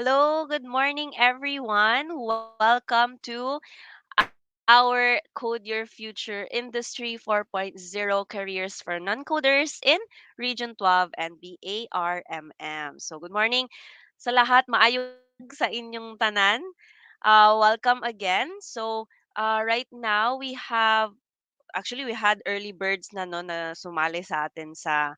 Hello, good morning, everyone. Welcome to our Code Your Future Industry 4.0 Careers for Non-Coders in Region 12 and BARMM. So, good morning sa lahat. Maayong buntag sa inyong tanan. Welcome again. So, right now we had early birds na no na sumali sa atin sa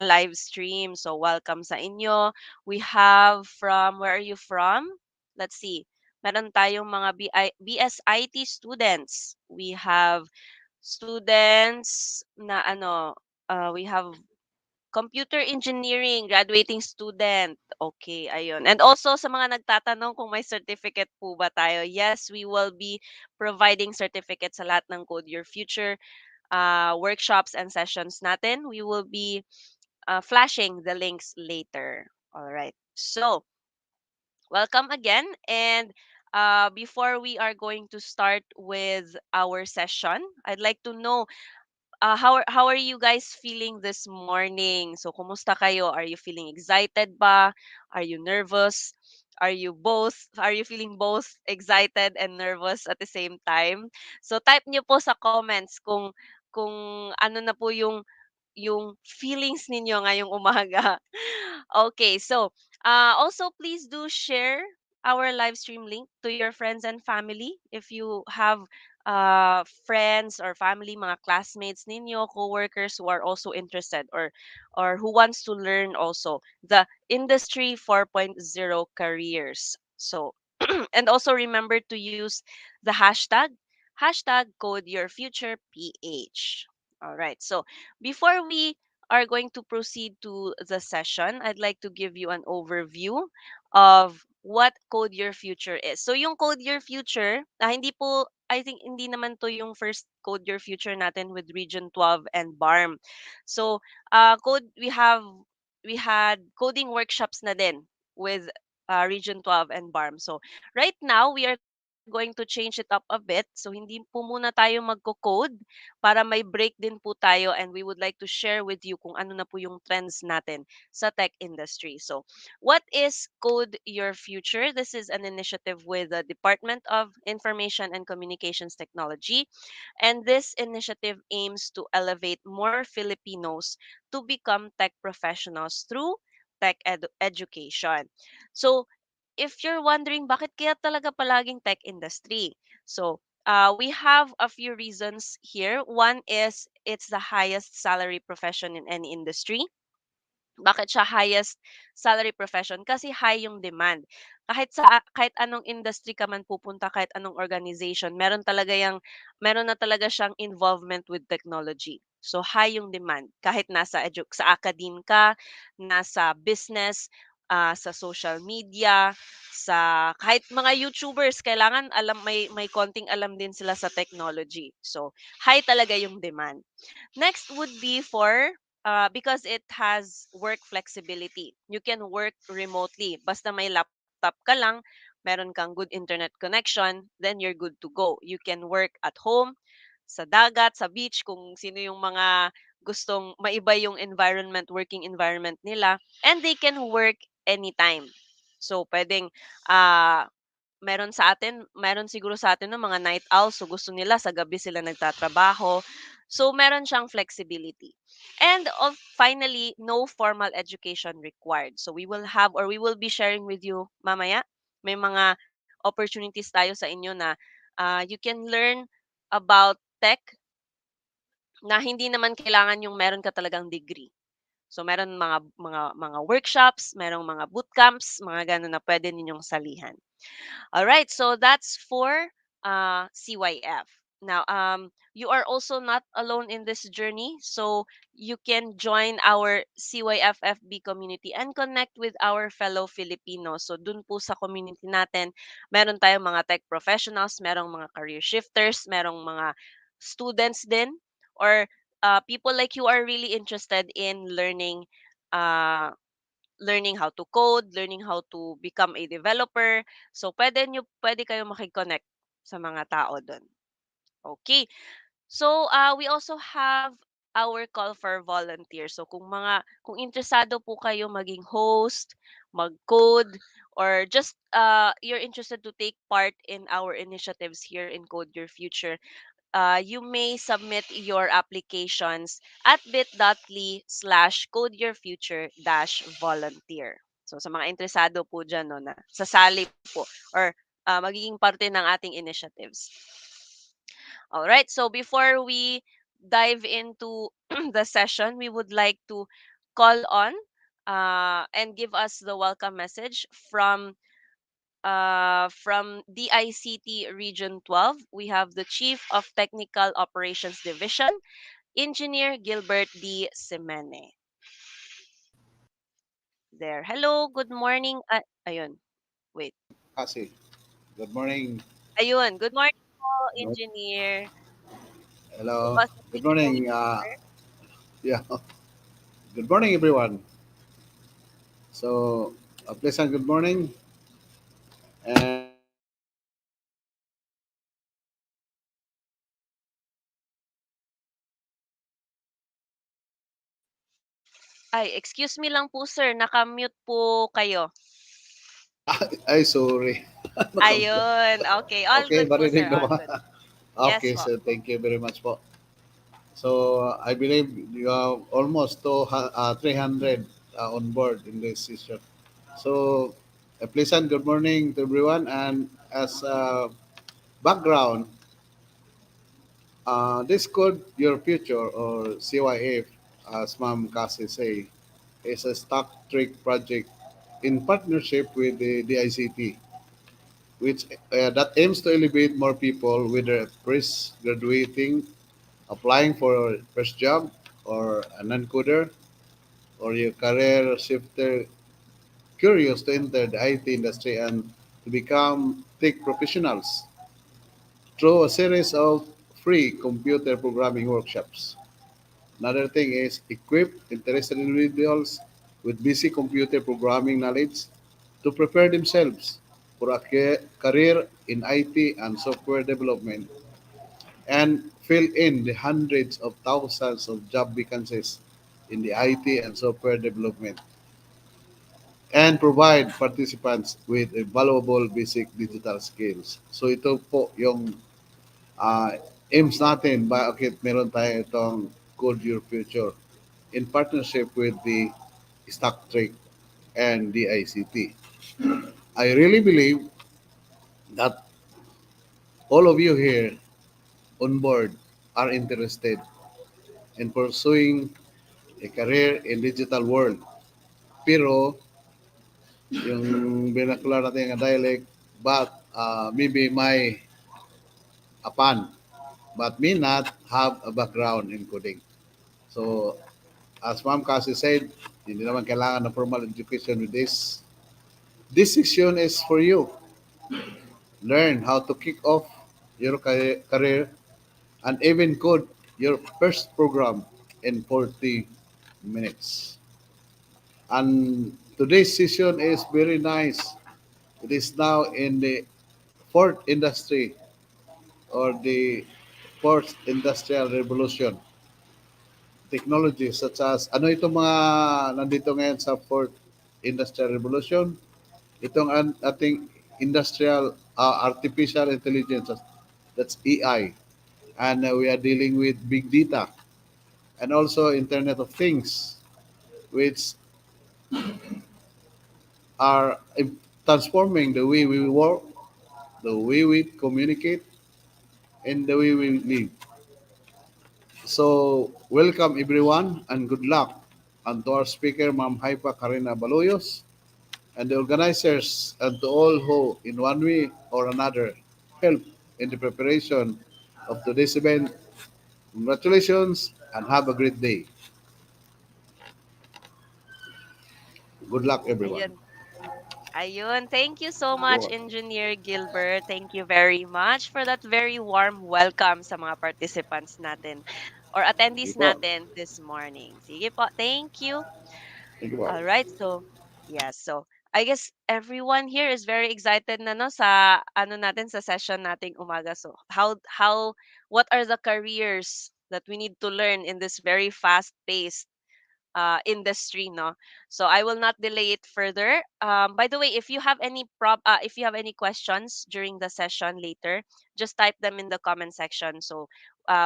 live stream. So welcome sa inyo. We have from where are you from? Let's see. Meron tayong mga BSIT students. We have students na we have computer engineering graduating student. Okay, ayun. And also sa mga nagtatanong kung may certificate po ba tayo. Yes, we will be providing certificates sa lahat ng Code Your Future workshops and sessions natin. We will be flashing the links later. All right. So, welcome again. And before we are going to start with our session, I'd like to know how are you guys feeling this morning? So, kumusta kayo? Are you feeling excited ba? Are you nervous? Are you both? Are you feeling both excited and nervous at the same time? So, type niyo po sa comments kung ano na po yung feelings ninyo ngayong umaga. Okay, so also please do share our live stream link to your friends and family. If you have friends or family, mga classmates ninyo, coworkers who are also interested or who wants to learn also the Industry 4.0 careers. So, and also remember to use the hashtag code your future PH. All right. So, before we are going to proceed to the session, I'd like to give you an overview of what Code Your Future is. So, yung Code Your Future, hindi po, I think, hindi naman to yung first Code Your Future natin with Region 12 and BARMM. So, we had coding workshops na din with Region 12 and BARMM. So, right now, we are going to change it up a bit. So, hindi po muna tayo magko-code para may break din po tayo, and we would like to share with you kung ano na po yung trends natin sa tech industry. So, what is Code Your Future? This is an initiative with the Department of Information and Communications Technology, and this initiative aims to elevate more Filipinos to become tech professionals through education. So, if you're wondering bakit kaya talaga palaging tech industry? So, we have a few reasons here. One is it's the highest salary profession in any industry. Bakit siya highest salary profession? Kasi high yung demand. Kahit anong industry ka man pupunta, kahit anong organization, meron na talaga siyang involvement with technology. So high yung demand. Kahit sa academe ka, nasa business, sa social media, sa kahit mga YouTubers, kailangan may konting alam din sila sa technology. So high talaga yung demand. Next would be for because it has work flexibility. You can work remotely. Basta may laptop ka lang, meron kang good internet connection, then you're good to go. You can work at home, sa dagat, sa beach, kung sino yung mga gustong maiba yung working environment nila. And they can work anytime. So, pwedeng meron siguro sa atin ng mga night owls, so gusto nila sa gabi sila nagtatrabaho. So meron siyang flexibility. And finally, no formal education required. So we will be sharing with you mamaya. May mga opportunities tayo sa inyo na you can learn about tech na hindi naman kailangan yung meron ka talagang degree. So meron mga workshops, merong mga bootcamps, mga ganun na pwede ninyong salihan. All right, so that's for CYF. Now, you are also not alone in this journey, so you can join our CYFFB community and connect with our fellow Filipinos. So, dun po sa community natin, meron tayong mga tech professionals, merong mga career shifters, merong mga students din, or people like you are really interested in uh, learning how to code, learning how to become a developer. So, pwede kayo makikonnect sa mga tao doon. Okay. So, we also have our call for volunteers. So, kung interesado po kayo maging host, mag-code, or just you're interested to take part in our initiatives here in Code Your Future, you may submit your applications at bit.ly/codeyourfuture-volunteer. So sa mga interesado po dyan, no, na sasali po or magiging parte ng ating initiatives. All right, so before we dive into the session, we would like to call on and give us the welcome message from DICT Region 12. We have the Chief of Technical Operations Division, Engineer Gilbert D. Semene. There. Hello, good morning. Ayun, wait. Kasi. Good morning. Ayun, good morning po, Engineer. Give Hello. us a Good brief morning. overview. Yeah. Good morning, everyone. So, a pleasant good morning. And Ay, excuse me lang po, sir. Nakamute po kayo. ay, sorry. Ayun. Okay. All Okay, good po, sir. marinig All naman. good. Yes Okay, po. so thank you very much po. So, I believe you have almost 300 on board in this session. So, a pleasant good morning to everyone. And as a background, this Code Your Future, or CYF, as Ma'am Cassie say, is a StackTrek project in partnership with the DICT, which that aims to elevate more people, whether fresh graduating, applying for a first job, or a non-coder, or your career shifter curious to enter the IT industry and to become tech professionals through a series of free computer programming workshops. Another thing is equip interested individuals with basic computer programming knowledge to prepare themselves for a career in IT and software development and fill in the hundreds of thousands of job vacancies in the IT and software development and provide participants with a valuable basic digital skills. So ito po yung uh, aims natin bakit meron tayo itong Code Your Future in partnership with the StackTrek and the ICT. I really believe that all of you here on board are interested in pursuing a career in digital world. Pero yung vernacular natin nga dialect, but maybe may apan, but may not have a background in coding. So, as Ma'am Cassie said, hindi naman kailangan ng formal education with this. This section is for you. Learn how to kick off your career and even code your first program in 40 minutes. And today's session is very nice. It is now in the fourth industry or the fourth industrial revolution. Technologies such as, ano itong mga nandito ngayon sa fourth industrial revolution? Itong ating industrial artificial intelligence, that's AI. And we are dealing with big data and also Internet of Things, which are transforming the way we work, the way we communicate, and the way we live. So, welcome everyone and good luck. And to our speaker, Ma'am Haipa Karina Baloyos, and the organizers, and to all who, in one way or another, help in the preparation of today's event. Congratulations and have a great day. Good luck, everyone. Ayun. Ayun. Thank you so Go much, on. Engineer Gilbert. Thank you very much for that very warm welcome sa mga participants natin or Sige attendees po. natin this morning. Sige po. Thank you. Sige po. All right. So, yes. So, I guess everyone here is very excited na no sa ano natin sa session nating umaga. So, what are the careers that we need to learn in this very fast-paced industry, no? So I will not delay it further. By the way, if you have any if you have any questions during the session later, just type them in the comment section, so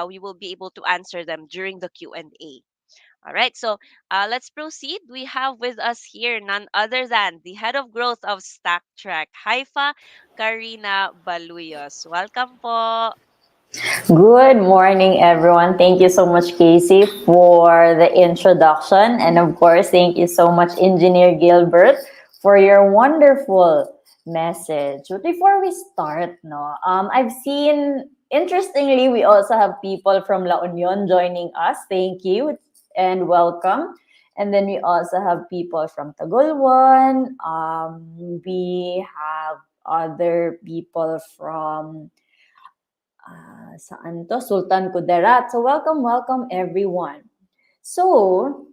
we will be able to answer them during the Q&A. All right, so let's proceed. We have with us here none other than the head of growth of StackTrek, Haifa, Karina Baluyos. Welcome po. Good morning, everyone. Thank you so much, Casey, for the introduction. And of course, thank you so much, Engineer Gilbert, for your wonderful message. But before we start, I've seen, interestingly, we also have people from La Union joining us. Thank you and welcome. And then we also have people from Tagulwan. We have other people from saan to? Sultan Kudarat. So welcome everyone. So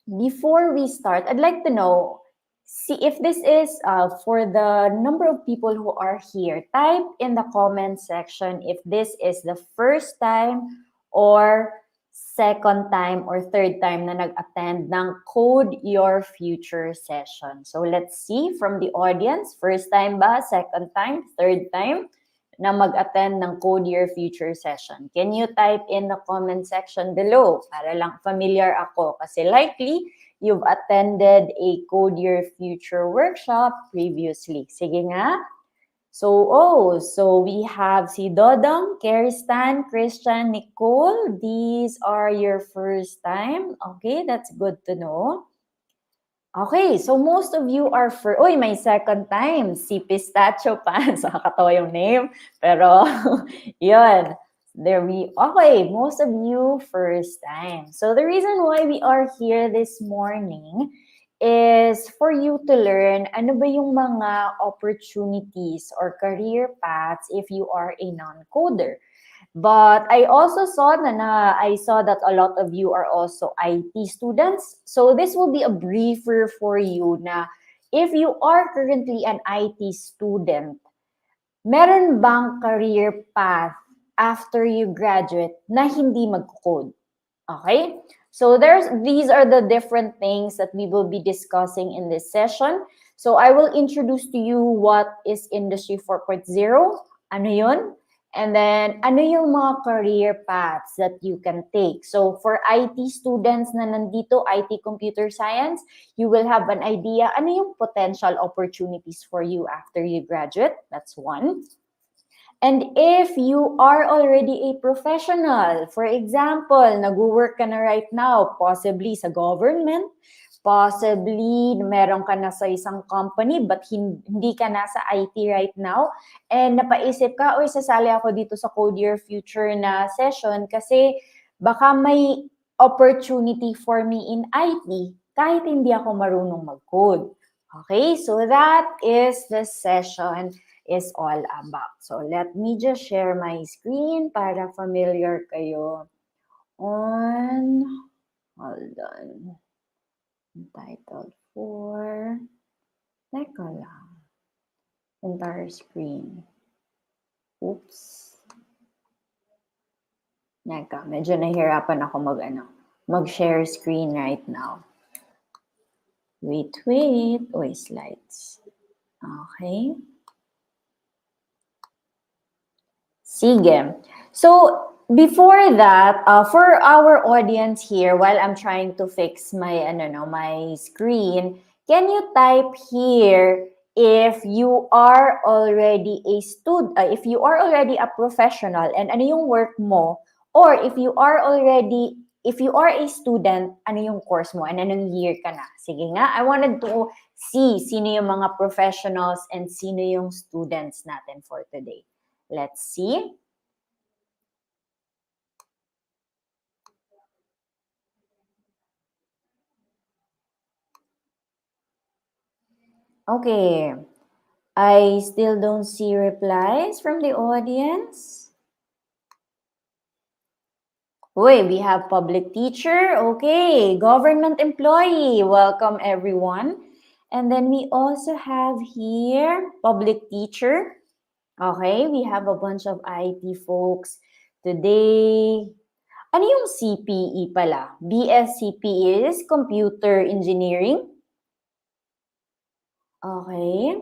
before we start, I'd like to know, see if this is for the number of people who are here. Type in the comment section if this is the first time or second time or third time na nag-attend ng Code Your Future session. So let's see from the audience, first time ba, second time, third time na mag-attend ng Code Your Future session. Can you type in the comment section below para lang familiar ako? Kasi likely, you've attended a Code Your Future workshop previously. Sige nga. So we have si Dodong, Keristan, Christian, Nicole. These are your first time. Okay, that's good to know. Okay, so most of you are Uy, may second time. Si Pistachio Pants. Nakakatawa yung name. Pero, yun. Okay, most of you first time. So the reason why we are here this morning is for you to learn ano ba yung mga opportunities or career paths if you are a non-coder. But I also saw I saw that a lot of you are also IT students. So this will be a briefer for you na if you are currently an IT student, meron bang career path after you graduate na hindi mag-code? Okay? So these are the different things that we will be discussing in this session. So I will introduce to you what is Industry 4.0, ano yun? And then, ano yung mga career paths that you can take? So, for IT students na nandito, IT Computer Science, you will have an idea, ano yung potential opportunities for you after you graduate? That's one. And if you are already a professional, for example, nag-work ka na right now, possibly sa government, possibly meron ka na sa isang company but hindi ka na sa IT right now, and napaisip ka, oy, sasali ako dito sa Code Your Future na session kasi baka may opportunity for me in IT kahit hindi ako marunong mag-code. Okay, so that is the session is all about. So let me just share my screen para familiar kayo on, hold on, entitled for, teka lang, entire screen. Oops. Neka, medyo nahihirapan ako mag-share screen right now. Wait. Uy, slides. Okay. Sige. So, before that, for our audience here, while I'm trying to fix my, my screen, can you type here if you are already a student, if you are already a professional, and ano yung work mo, or if you are a student, ano yung course mo, and anong year ka na? Sige nga, I wanted to see sino yung mga professionals and sino yung students natin for today. Let's see. Okay. I still don't see replies from the audience. Wait, we have public teacher. Okay. Government employee. Welcome, everyone. And then we also have here public teacher. Okay, we have a bunch of IT folks today. Ano yung CPE pala? BSCPE is Computer Engineering. Okay.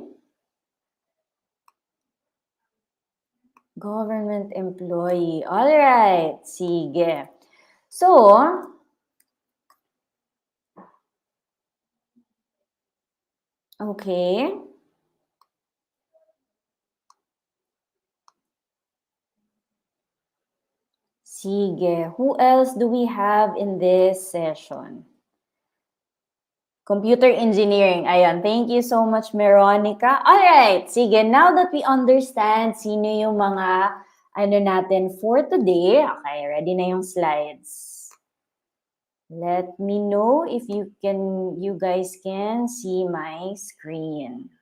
Government employee. Alright. Sige. So, okay. Sige. Who else do we have in this session? Computer engineering. Ayan. Thank you so much, Veronica. Alright. Sige. Now that we understand sino yung mga ano natin for today. Okay. Ready na yung slides. Let me know if you guys can see my screen.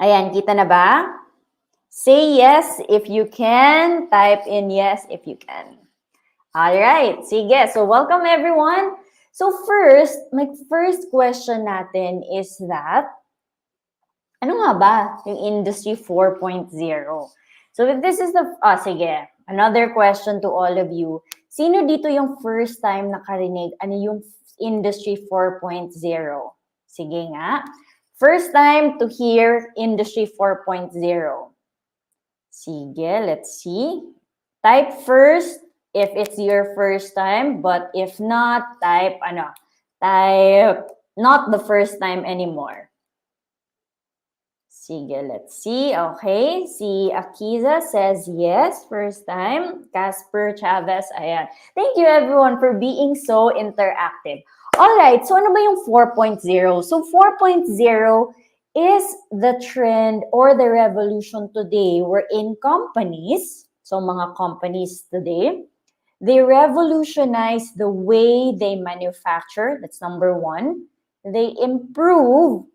Ayan. Kita na ba? Say yes if you can. Type in yes if you can. All right. Sige. So, welcome everyone. So, first, my first question natin is that, ano nga ba yung Industry 4.0? So, if this is the, sige, another question to all of you. Sino dito yung first time nakarinig? Ano yung Industry 4.0? Sige nga. First time to hear Industry 4.0. Sige, let's see. Type first if it's your first time, but if not, type not the first time anymore. Sige, let's see. Okay, si Akiza says yes, first time. Casper Chavez, ayan. Thank you everyone for being so interactive. Alright, so ano ba yung 4.0? So 4.0 is the trend or the revolution today wherein companies, so mga companies today, they revolutionize the way they manufacture, that's number one. They improve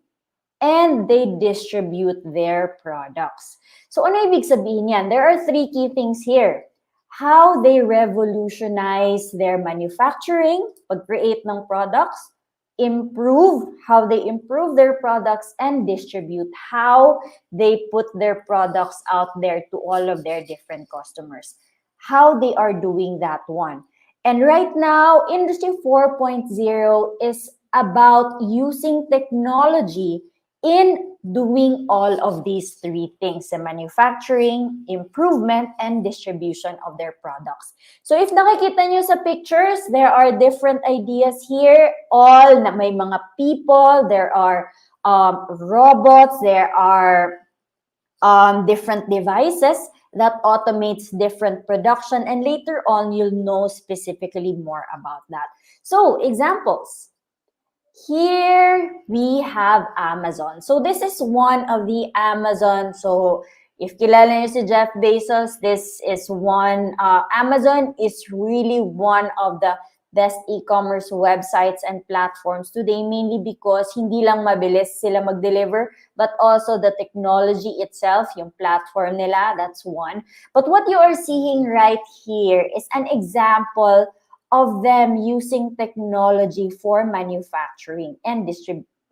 and they distribute their products. So ano ibig sabihin yan? There are three key things here. How they revolutionize their manufacturing, pag-create ng products, how they improve their products, and distribute, how they put their products out there to all of their different customers. How they are doing that one. And right now, Industry 4.0 is about using technology in doing all of these three things, the manufacturing, improvement, and distribution of their products. So if nakikita nyo sa pictures, there are different ideas here, all na may mga people, there are robots, there are different devices that automates different production, and later on, you'll know specifically more about that. So, examples. Here we have Amazon. So this is one of the Amazon. So if kilala niyo si Jeff Bezos, this is one. Amazon is really one of the best e-commerce websites and platforms today, mainly because hindi lang mabilis sila mag-deliver, but also the technology itself, yung platform nila, that's one. But what you are seeing right here is an example of them using technology for manufacturing and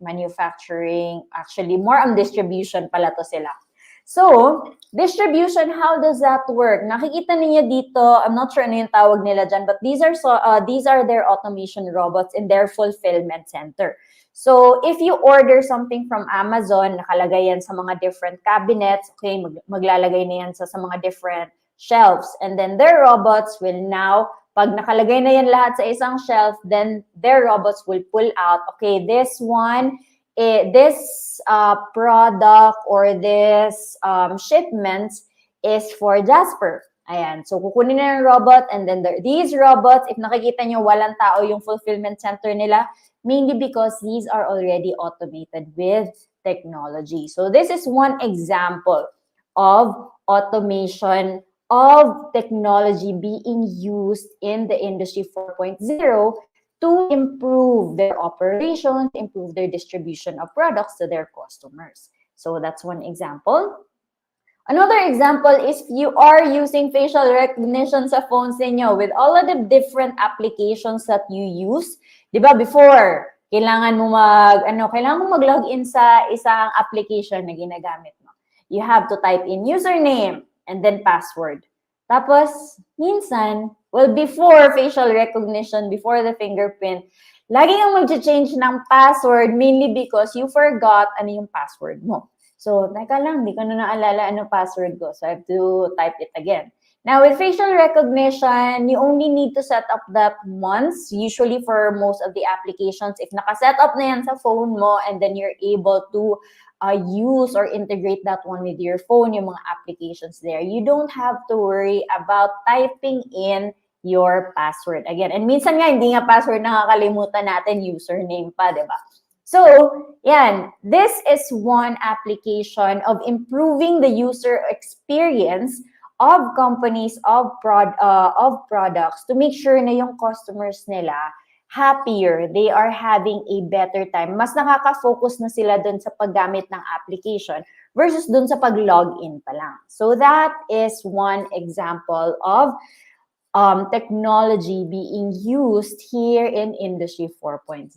manufacturing, actually more on distribution pala to sila. So, distribution, how does that work? Nakikita niyo dito, I'm not sure ano yung tawag nila dyan, but these are their automation robots in their fulfillment center. So, if you order something from Amazon, nakalagay yan sa mga different cabinets, okay, maglalagay na yan sa mga different shelves, and then their robots will now, pag nakalagay na yan lahat sa isang shelf, then their robots will pull out, okay, this one, this product or this shipments is for Jasper. Ayan. So, kukunin na yung robot, and then these robots, if nakikita nyo, walang tao yung fulfillment center nila, mainly because these are already automated with technology. So, this is one example of automation of technology being used in the Industry 4.0 to improve their operations, improve their distribution of products to their customers. So that's one example. Another example is you are using facial recognition sa phones ninyo with all of the different applications that you use. Diba before, kailangan mo mag-log in sa isang application na ginagamit mo. You have to type in username and then password. Tapos, minsan, well, before facial recognition, before the fingerprint, lagi kang mag-change ng password mainly because you forgot ano yung password mo. So, teka lang, di ko na naalala ano password ko. So, I have to type it again. Now, with facial recognition, you only need to set up that once, usually for most of the applications. If naka-set up na yan sa phone mo and then you're able to use or integrate that one with your phone, yung mga applications there, you don't have to worry about typing in your password again. And minsan nga, hindi nga password, nakakalimutan natin, username pa, di ba? So, yan, this is one application of improving the user experience of companies, of products to make sure na yung customers nila happier, they are having a better time. Mas nakaka-focus na sila dun sa paggamit ng application versus dun sa pag-login pa lang. So that is one example of technology being used here in Industry 4.0.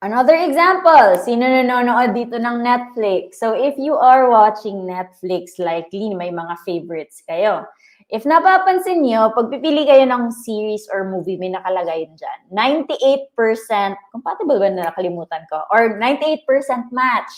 Another example, sino nanonood dito ng Netflix? So if you are watching Netflix, likely may mga favorites kayo. If napapansin nyo, pag pipili kayo ng series or movie, may nakalagay dyan. 98%, compatible ba na nakalimutan ko? Or 98% match.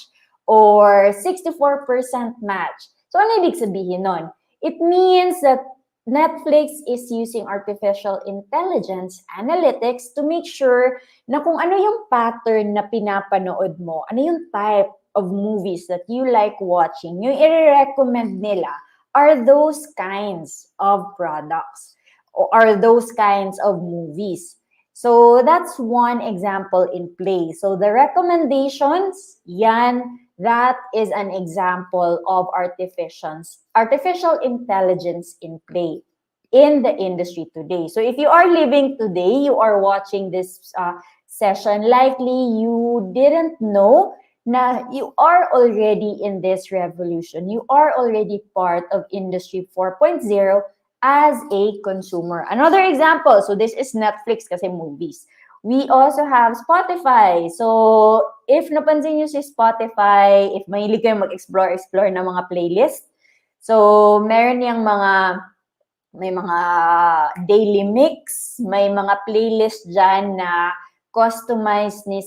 Or 64% match. So ano ibig sabihin nun? It means that Netflix is using artificial intelligence analytics to make sure na kung ano yung pattern na pinapanood mo, ano yung type of movies that you like watching, yung i-recommend nila are those kinds of products or are those kinds of movies. So that's one example in play. So the recommendations, yan, that is an example of artificial intelligence in play in the industry today. So if you are living today, you are watching this session, likely you didn't know na you are already in this revolution. You are already part of Industry 4.0 as a consumer. Another example, so this is Netflix kasi movies. We also have Spotify. So, if napansin nyo si Spotify, if mahilig kayo mag-explore ng mga playlist, so, meron yung may mga daily mix, may mga playlist dyan na customized ni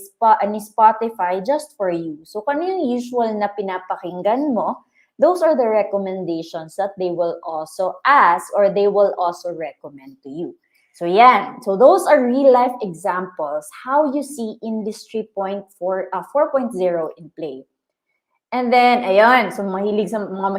Spotify just for you. So, kung ano yung usual na pinapakinggan mo, those are the recommendations that they will also ask or they will also recommend to you. So yan. So those are real-life examples how you see Industry 4.0 in play. And then, ayun, so mga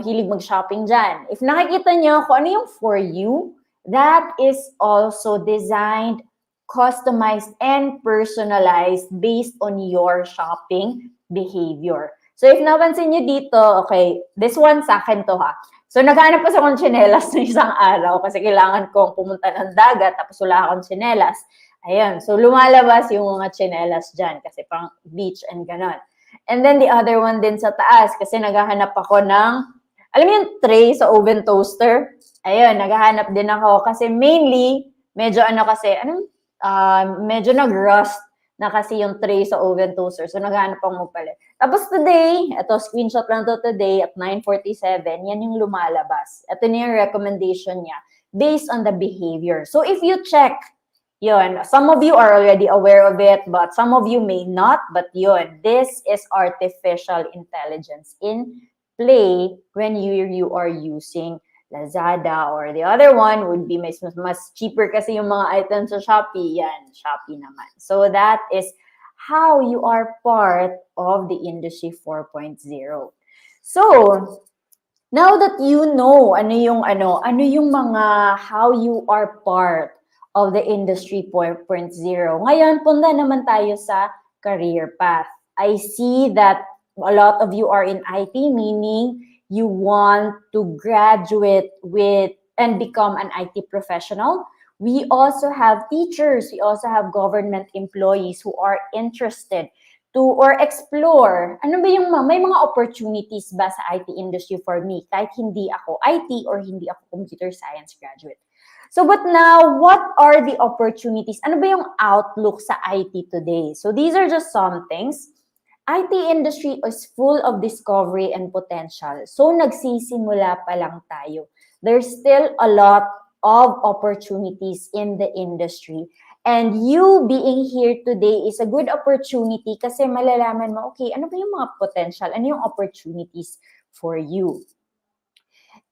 mahilig mag-shopping dyan. If nakikita nyo kung ano yung for you, that is also designed, customized, and personalized based on your shopping behavior. So if napansin nyo dito, okay, this one sa akin to ha. So, naghanap pa sa akong tsinelas ng isang araw kasi kailangan kong pumunta ng dagat tapos wala akong tsinelas. Ayun. So, lumalabas yung mga tsinelas dyan kasi pang beach and ganon. And then, the other one din sa taas kasi naghahanap ako ng, alam mo yung tray sa oven toaster? Ayun, naghahanap din ako kasi mainly, medyo medyo nag-rust na kasi yung tray sa oven toaster. So, naghahanap akong magpalit. Tapos today, ito, screenshot lang to today at 9:47, yan yung lumalabas. Ito na yung recommendation niya based on the behavior. So, if you check, yun, some of you are already aware of it, but some of you may not, but yun, this is artificial intelligence in play when you are using Lazada, or the other one would be mas cheaper kasi yung mga items sa Shopee. Yan, Shopee naman. So that is how you are part of the Industry 4.0. So, now that you know ano yung mga how you are part of the Industry 4.0, ngayon punta naman tayo sa career path. I see that a lot of you are in IT, meaning you want to graduate with and become an IT professional. We also have teachers, we also have government employees who are interested to or explore, ano ba yung may mga opportunities ba sa IT industry for me kahit hindi ako IT or hindi ako computer science graduate. So, but now, what are the opportunities? Ano ba yung outlook sa IT today? So, these are just some things. IT industry is full of discovery and potential. So, nagsisimula pa lang tayo. there's still a lot of opportunities in the industry. And you being here today is a good opportunity kasi malalaman mo, okay, ano ba yung mga potential, ano yung opportunities for you.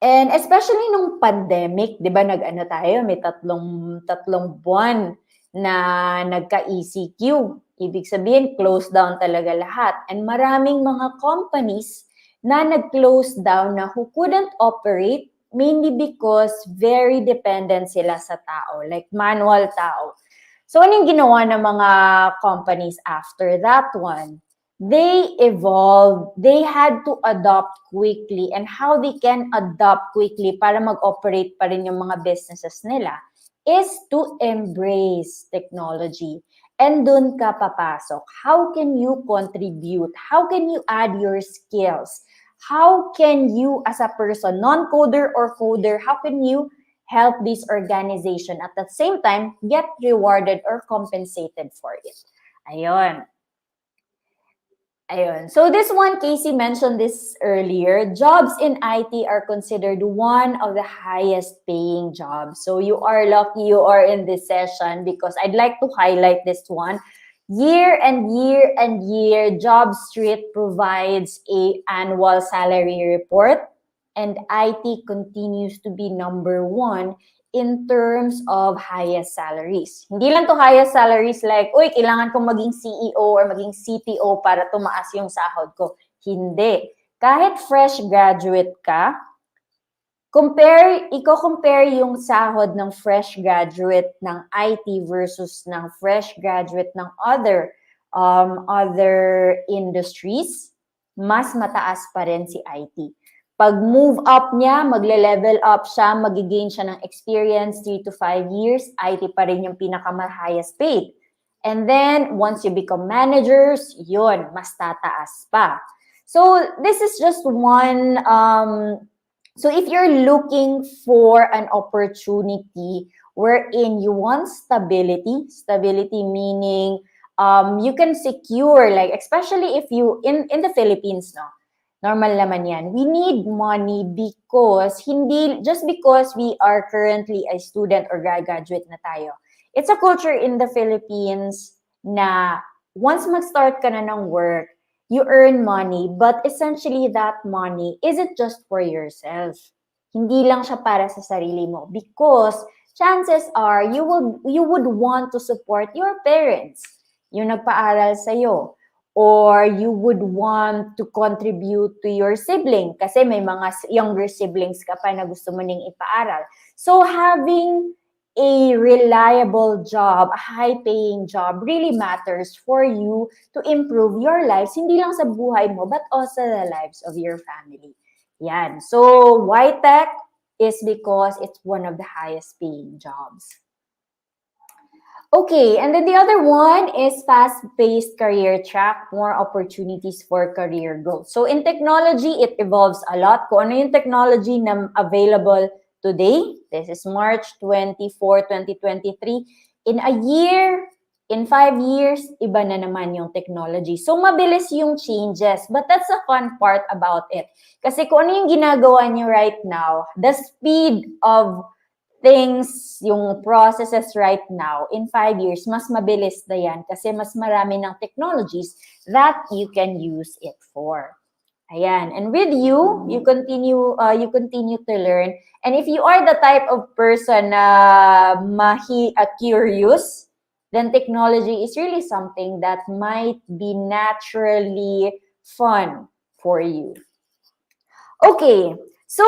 And especially nung pandemic, 'di ba nag-ano tayo, may tatlong buwan na nagka-ECQ. Ibig sabihin, close down talaga lahat. And maraming mga companies na nag-close down na who couldn't operate mainly because very dependent sila sa tao, like manual tao. So, anong ginawa ng mga companies after that one? They evolved, they had to adopt quickly, and how they can adopt quickly para mag-operate pa rin yung mga businesses nila is to embrace technology. And dun ka papasok. How can you contribute? How can you add your skills? How can you, as a person, non-coder or coder, how can you help this organization at the same time get rewarded or compensated for it? Ayun. Ayun. So this one, Casey mentioned this earlier, jobs in IT are considered one of the highest paying jobs. So you are lucky you are in this session because I'd like to highlight this one. Year and year and year, Job Street provides a annual salary report, and IT continues to be number one in terms of highest salaries. Hindi lang to highest salaries like, uy, kailangan kong maging CEO or maging CTO para tumaas yung sahod ko. Hindi. Kahit fresh graduate ka, i-compare yung sahod ng fresh graduate ng IT versus ng fresh graduate ng other industries, mas mataas pa rin si IT. Pag move up niya, magle-level up siya, magigain siya ng experience 3 to 5 years, IT pa rin yung pinaka-highest paid. And then, once you become managers, yun, mas tataas pa. So, this is just one, so if you're looking for an opportunity wherein you want stability meaning you can secure, like, especially if you, in the Philippines, no? Normal naman yan. We need money because just because we are currently a student or graduate na tayo. It's a culture in the Philippines na once mag-start ka na ng work, you earn money, but essentially that money isn't just for yourself. Hindi lang siya para sa sarili mo because chances are you would want to support your parents, yung nagpaaral sa'yo. Or you would want to contribute to your sibling kasi may mga younger siblings ka pa na gusto mo ning ipaaral. So having a reliable job, a high-paying job really matters for you to improve your lives, hindi lang sa buhay mo, but also the lives of your family. Yan. So why tech? Is because it's one of the highest-paying jobs. Okay, and then the other one is fast-paced career track, more opportunities for career growth. So in technology, it evolves a lot. Kung ano yung technology na available today, this is March 24, 2023. In a year, in 5 years, iba na naman yung technology. So mabilis yung changes, but that's the fun part about it. Kasi kung ano yung ginagawa niyo right now, the speed of things, yung processes right now, in 5 years, mas mabilis na yan kasi mas marami ng technologies that you can use it for. Ayan. And with you continue to learn. And if you are the type of person na curious, then technology is really something that might be naturally fun for you. Okay. So,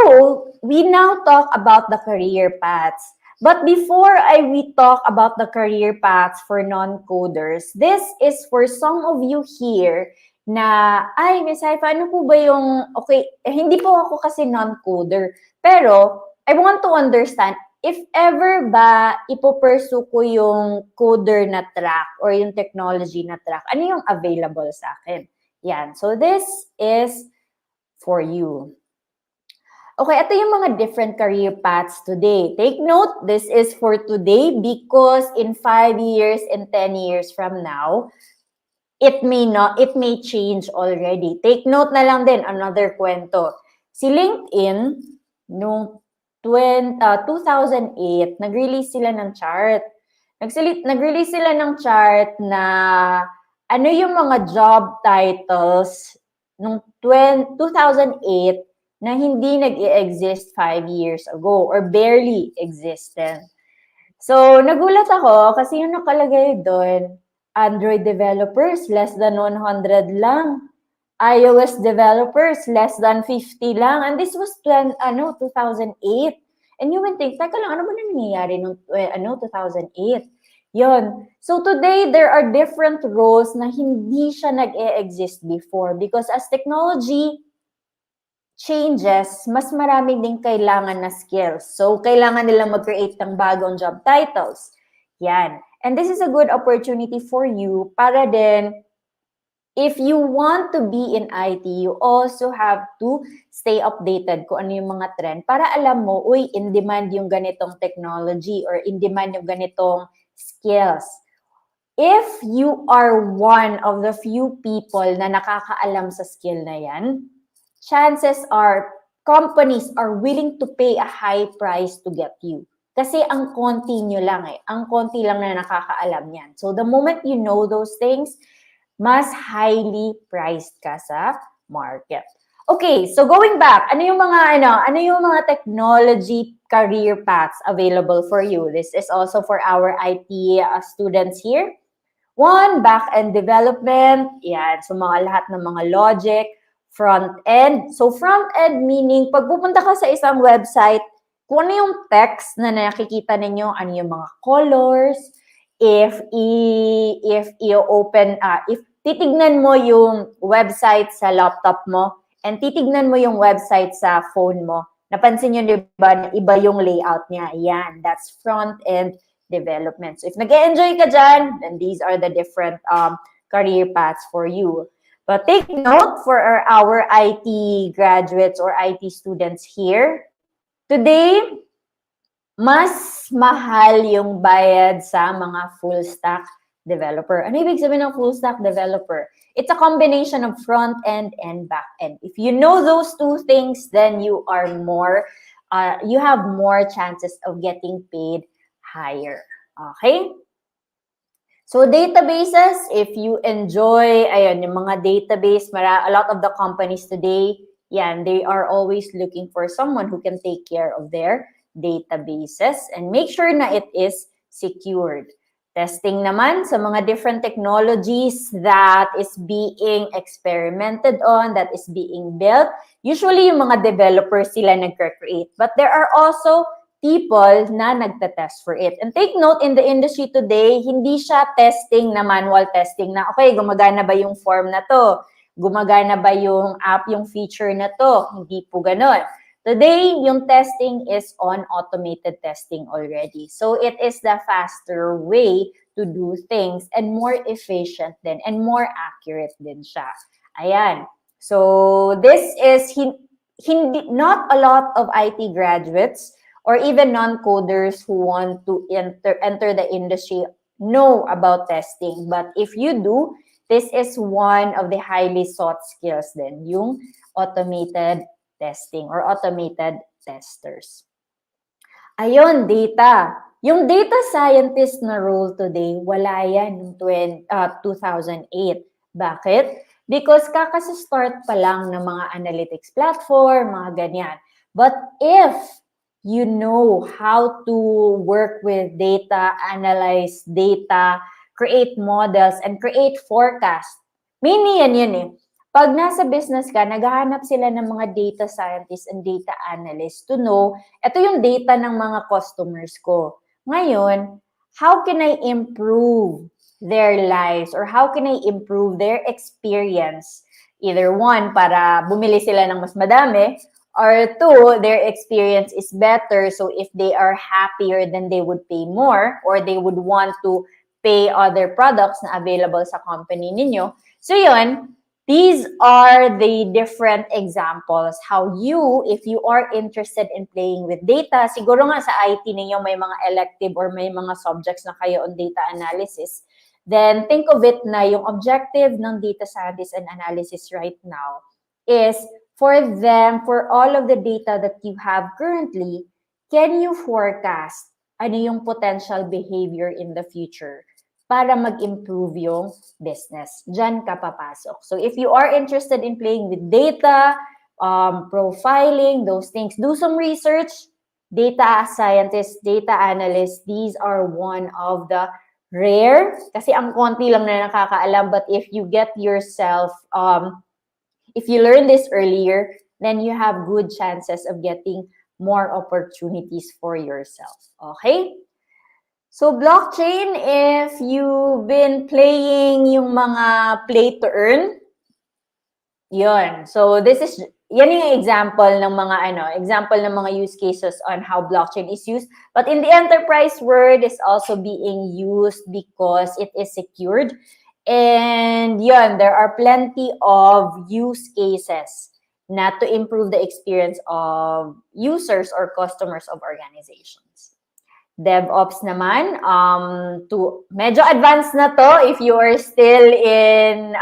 we now talk about the career paths. But before we talk about the career paths for non-coders, this is for some of you here na, ay, Miss Haifa, ano po ba yung, okay, hindi po ako kasi non-coder, pero I want to understand, if ever ba ipopursue ko yung coder na track or yung technology na track, ano yung available sa akin? Yan. So, this is for you. Okay, ito yung mga different career paths today. Take note, this is for today because in 5 years and 10 years from now, it may change already. Take note na lang din, another kwento. Si LinkedIn, nung 2008, nag-release sila ng chart. Nag-release sila ng chart na ano yung mga job titles nung 2008 na hindi nag-i-exist 5 years ago or barely existed. So, nagulat ako kasi yung nakalagay doon, Android developers, less than 100 lang. iOS developers, less than 50 lang. And this was 2008. And you would think, teka lang, ano ba na nangyayari nung 2008? Yun. So today, there are different roles na hindi siya nag-e-exist before because as technology changes, mas marami din kailangan na skills. So, kailangan nilang mag-create ng bagong job titles. Yan. And this is a good opportunity for you para din if you want to be in IT, you also have to stay updated kung ano yung mga trend para alam mo, uy, in demand yung ganitong technology or in demand yung ganitong skills. If you are one of the few people na nakakaalam sa skill na yan, chances are companies are willing to pay a high price to get you. Kasi ang konti nyo lang ang konti lang na nakakaalam yan. So the moment you know those things, mas highly priced ka sa market. Okay, so going back, ano yung mga technology career paths available for you? This is also for our IT students here. One, back-end development. Yan, so mga lahat ng mga logic, front-end. So front-end meaning, pag pupunta ka sa isang website, kung ano yung text na nakikita ninyo, ano yung mga colors, if titignan mo yung website sa laptop mo and titignan mo yung website sa phone mo, napansin nyo, di ba, na iba yung layout niya. Yan, that's front-end development. So if nag-enjoy ka dyan, then these are the different career paths for you. But take note for our IT graduates or IT students here, today, mas mahal yung bayad sa mga full stack developer. Ano ibig sabihin ng full stack developer? It's a combination of front end and back end. If you know those two things, then you have more chances of getting paid higher. Okay? So databases, if you enjoy, yung mga database, a lot of the companies today, they are always looking for someone who can take care of their databases and make sure na it is secured. Testing naman sa mga different technologies that is being experimented on, that is being built. Usually, yung mga developers sila nag-create. But there are also people na nagtatest for it. And take note, in the industry today, hindi siya testing na manual testing na, okay, gumagana ba yung form na to? Gumagana ba yung app, yung feature na to? Hindi po ganon. Today, yung testing is on automated testing already. So it is the faster way to do things and more efficient din and more accurate din siya. Ayan. So this is not a lot of IT graduates or even non-coders who want to enter the industry know about testing. But if you do, this is one of the highly sought skills din, yung automated testing or automated testers. Ayun, data. Yung data scientist na role today, wala yan noong 2008. Bakit? Because kakasa-start pa lang ng mga analytics platform, mga ganyan. But if you know how to work with data, analyze data, create models, and create forecast, yan eh. Pag nasa business ka, naghahanap sila ng mga data scientists and data analysts to know, ito yung data ng mga customers ko. Ngayon, how can I improve their lives or how can I improve their experience? Either one, para bumili sila ng mas madami, or two, their experience is better. So if they are happier, then they would pay more or they would want to pay other products na available sa company ninyo. So yun, these are the different examples how you, if you are interested in playing with data, siguro nga sa IT ninyo may mga elective or may mga subjects na kayo on data analysis, then think of it na yung objective ng data scientist and analysis right now is for all of the data that you have currently, can you forecast ano yung potential behavior in the future para mag-improve yung business? Diyan ka papasok. So if you are interested in playing with data, profiling, those things, do some research. Data scientists, data analysts, these are one of the rare, kasi ang konti lang na nakakaalam, but if you get yourself, if you learn this earlier, then you have good chances of getting more opportunities for yourself. Okay? So blockchain, if you've been playing yung mga play to earn, yun. So yan yung example ng mga use cases on how blockchain is used. But in the enterprise world, is also being used because it is secured. And yun, there are plenty of use cases na to improve the experience of users or customers of organizations. DevOps naman, to medyo advanced na to if you are still a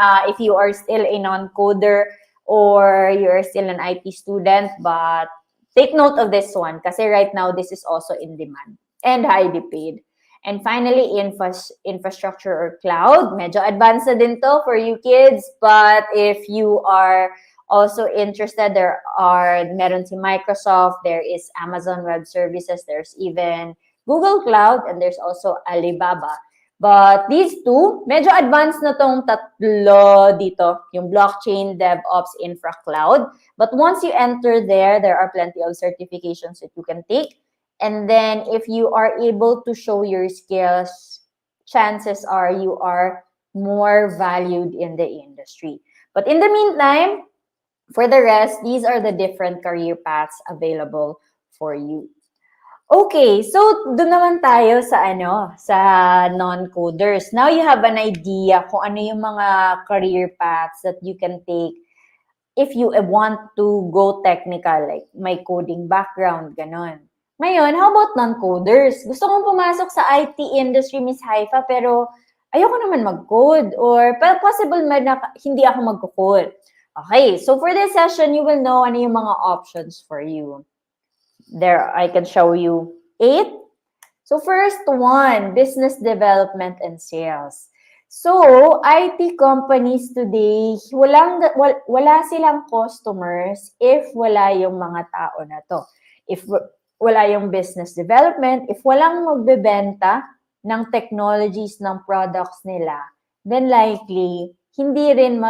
non-coder or you're still an IT student, but take note of this one kasi right now this is also in demand and highly paid. And finally, infrastructure or cloud, medyo advanced na din to for you kids, but if you are also interested, meron si Microsoft, there is Amazon Web Services, there's even Google Cloud, and there's also Alibaba. But these two, medyo advanced na tong tatlo dito, yung blockchain, DevOps, infra, cloud. But once you enter there are plenty of certifications that you can take. And then if you are able to show your skills, chances are you are more valued in the industry. But in the meantime, for the rest, these are the different career paths available for you. Okay, so doon naman tayo sa non-coders. Now you have an idea kung ano yung mga career paths that you can take if you want to go technical, like may coding background, ganon. Ngayon, how about non-coders? Gusto kong pumasok sa IT industry, Miss Haifa, pero ayoko naman mag-code or possible man na hindi ako mag-code. Okay, so for this session, you will know ano yung mga options for you. There, I can show you 8. So first one, business development and sales. So, IT companies today, wala silang customers if wala yung mga tao na to. If wala yung business development, if walang magbebenta ng technologies, ng products nila, then likely, hindi rin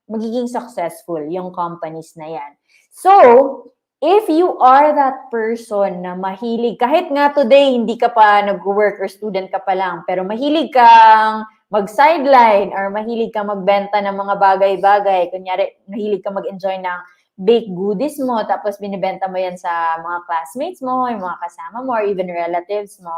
magiging successful yung companies na yan. So, if you are that person na mahilig, kahit nga today hindi ka pa nag-work or student ka pa lang, pero mahilig kang mag-sideline or mahilig kang magbenta ng mga bagay-bagay, kunyari mahilig kang mag-enjoy ng baked goodies mo, tapos binibenta mo yan sa mga classmates mo, yung mga kasama mo, or even relatives mo,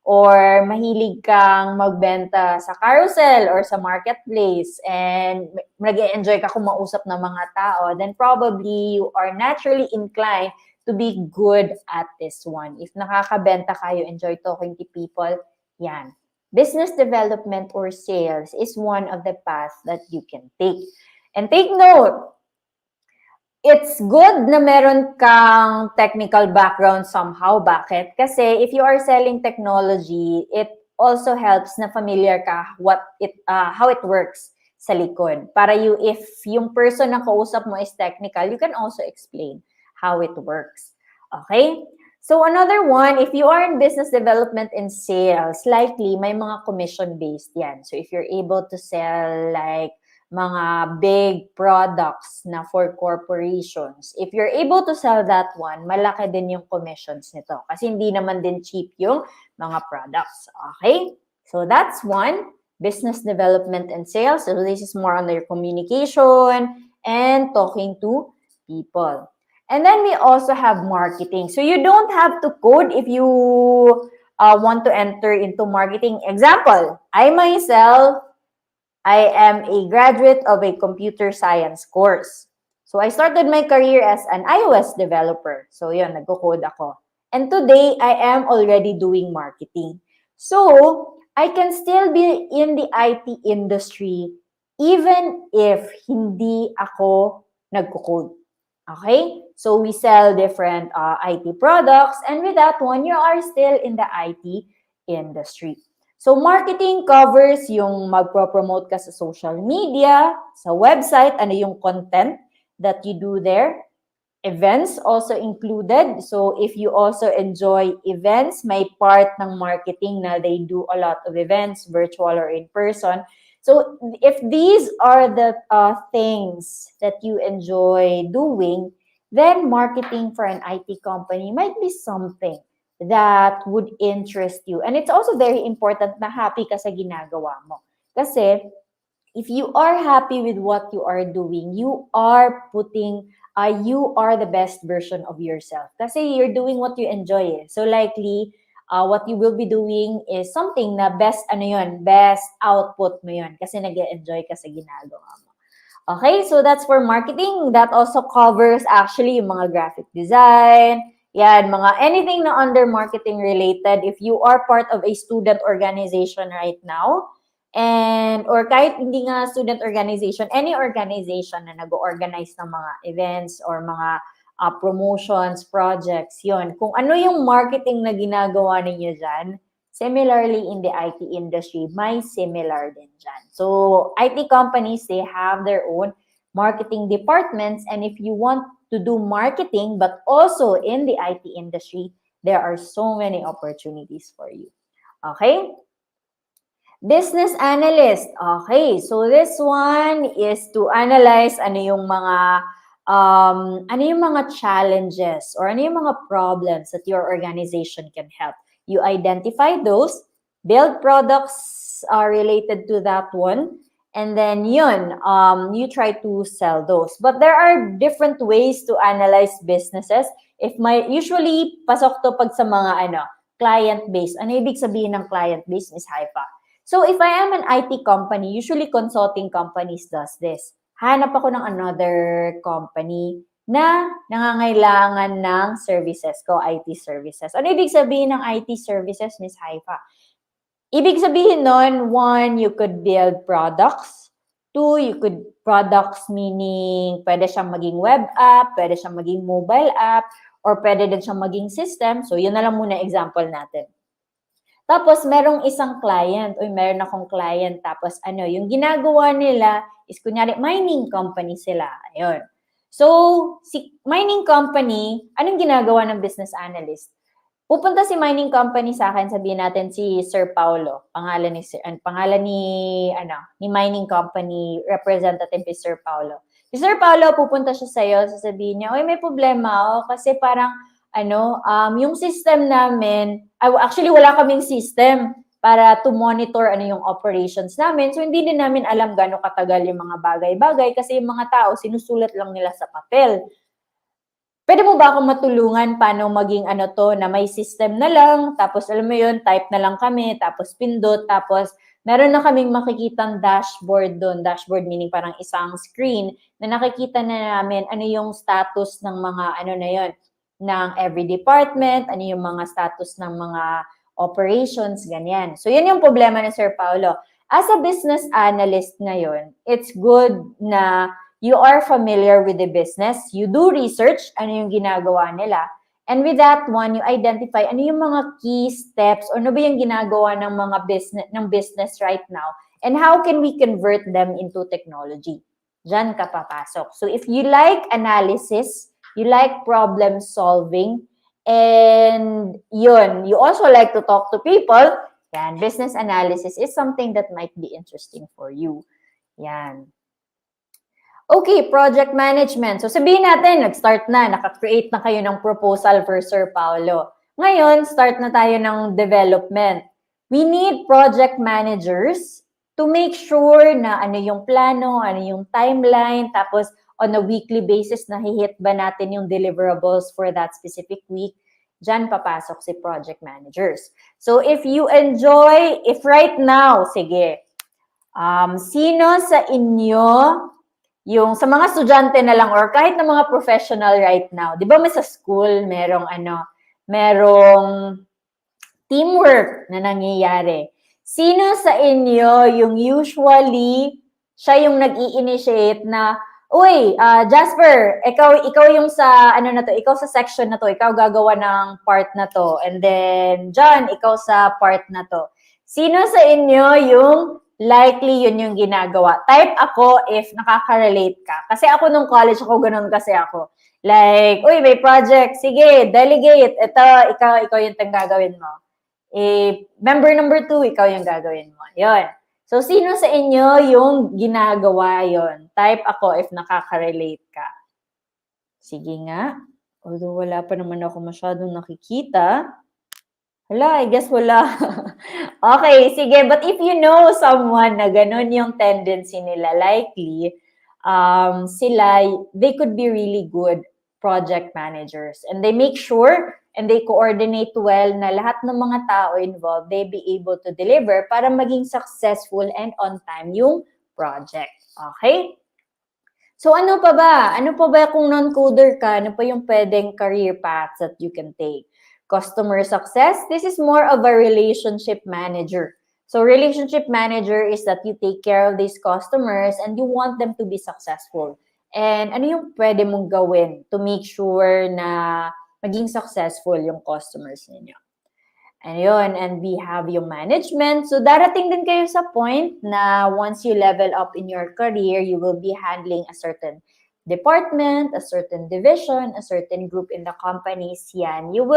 or mahilig kang magbenta sa carousel or sa marketplace and nag-enjoy ka kumausap ng mga tao, then probably you are naturally inclined to be good at this one. If nakakabenta ka, you enjoy talking to people, yan. Business development or sales is one of the paths that you can take. And take note, it's good na meron kang technical background somehow. Bakit? Kasi if you are selling technology, it also helps na familiar ka how it works sa likod. Para if yung person na kausap mo is technical, you can also explain how it works. Okay? So another one, if you are in business development and sales, likely may mga commission-based yan. So if you're able to sell like mga big products na for corporations. If you're able to sell that one, malaki din yung commissions nito. Kasi hindi naman din cheap yung mga products. Okay? So that's one, business development and sales. So this is more on your communication and talking to people. And then we also have marketing. So you don't have to code if you want to enter into marketing. Example, I am a graduate of a computer science course. So I started my career as an iOS developer. So yun, nagko-code ako. And today, I am already doing marketing. So, I can still be in the IT industry even if hindi ako nagko-code. Okay? So we sell different IT products, and with that one, you are still in the IT industry. So marketing covers yung magpo-promote ka sa social media, sa website, ano yung content that you do there. Events also included. So if you also enjoy events, may part ng marketing na they do a lot of events, virtual or in person. So if these are the things that you enjoy doing, then marketing for an IT company might be something that would interest you. And it's also very important na happy ka sa ginagawa mo. Kasi if you are happy with what you are doing, you are the best version of yourself. Kasi you're doing what you enjoy. So likely, what you will be doing is something na best output mo yun. Kasi nag-enjoy ka sa ginagawa mo. Okay, so that's for marketing. That also covers actually yung mga graphic design, yan, mga anything na under marketing related. If you are part of a student organization right now, or kahit hindi nga student organization, any organization na nag-organize ng mga events or mga promotions, projects, yon. Kung ano yung marketing na ginagawa ninyo dyan, similarly in the IT industry, may similar din dyan. So IT companies, they have their own marketing departments, and if you want to do marketing but also in the IT industry, there are so many opportunities for you. Okay? Business analyst. Okay, so this one is to analyze ano yung mga challenges or ano yung mga problems that your organization can help. You identify those, build products related to that one, and then you try to sell those. But there are different ways to analyze businesses. Usually pasok to pag sa mga client base. Ano ibig sabihin ng client base, Ms. Haifa? So if I am an IT company, usually consulting companies does this. Hanap ako ng another company na nangangailangan ng services ko, IT services. Ano ibig sabihin ng IT services, Ms. Haifa? Ibig sabihin nun, one, you could build products. Two, products meaning pwede siyang maging web app, pwede siyang maging mobile app, or pwede din siyang maging system. So yun na lang muna example natin. Tapos, merong isang client, meron akong client, tapos yung ginagawa nila is, kunyari, mining company sila. Ayun. So, si mining company, anong ginagawa ng business analyst? Pupunta si mining company sa akin, sabihin natin si Sir Paulo, pangalan ni mining company representative si Sir Paulo. Si Sir Paulo, pupunta siya sa'yo, sasabihin niya, may problema ako kasi parang yung system namin, actually wala kaming system para to monitor yung operations namin. So, hindi din namin alam gaano katagal yung mga bagay-bagay kasi yung mga tao, sinusulat lang nila sa papel. Pwede mo ba akong matulungan paano maging na may system na lang, tapos alam mo yun, type na lang kami, tapos pindot, tapos meron na kaming makikitang dashboard doon. Dashboard meaning parang isang screen na nakikita na namin ano yung status ng mga na yun, ng every department, ano yung mga status ng mga operations, ganyan. So, yun yung problema ni Sir Paulo. As a business analyst ngayon, it's good na you are familiar with the business, you do research, ano yung ginagawa nila, and with that one, you identify ano yung mga key steps or ano ba yung ginagawa ng mga business right now, and how can we convert them into technology. Diyan ka papasok. So, if you like analysis, you like problem solving, and you also like to talk to people, yan, business analysis is something that might be interesting for you. Yan. Okay, project management. So sabihin natin, nag-start na, naka-create na kayo ng proposal for Sir Paulo. Ngayon, start na tayo ng development. We need project managers to make sure na ano yung plano, ano yung timeline, tapos on a weekly basis, nahihit ba natin yung deliverables for that specific week. Diyan papasok si project managers. So if right now, sige, sino sa inyo, yung sa mga estudyante na lang or kahit na mga professional right now, di ba may sa school, merong teamwork na nangyayari. Sino sa inyo yung usually siya yung nag-i-initiate na, Uy, Jasper, ikaw yung sa ano na to, ikaw sa section na to, ikaw gagawa ng part na to. And then John, ikaw sa part na to. Sino sa inyo yung likely yun yung ginagawa? Type ako if nakaka-relate ka. Kasi ako nung college ako ganun kasi ako. Like, uy, may project, sige, delegate. Ito, ikaw yung gagawin mo. Member number 2, ikaw yung gagawin mo. Yun. So, sino sa inyo yung ginagawa yon? Type ako if nakaka-relate ka. Sige nga. Although wala pa naman ako masyadong nakikita. Wala, I guess wala. Okay, sige. But if you know someone na ganun yung tendency nila, likely, they could be really good project managers. And they make sure and they coordinate well na lahat ng mga tao involved, they be able to deliver para maging successful and on time yung project. Okay? So ano pa ba? Ano pa ba kung non-coder ka? Ano pa yung pwedeng career paths that you can take? Customer success, this is more of a relationship manager. So relationship manager is that you take care of these customers and you want them to be successful. And ano yung pwede mong gawin to make sure na maging successful yung customers ninyo? And we have yung management. So darating din kayo sa point na once you level up in your career, you will be handling a certain department, a certain division, a certain group in the companies. Yan. You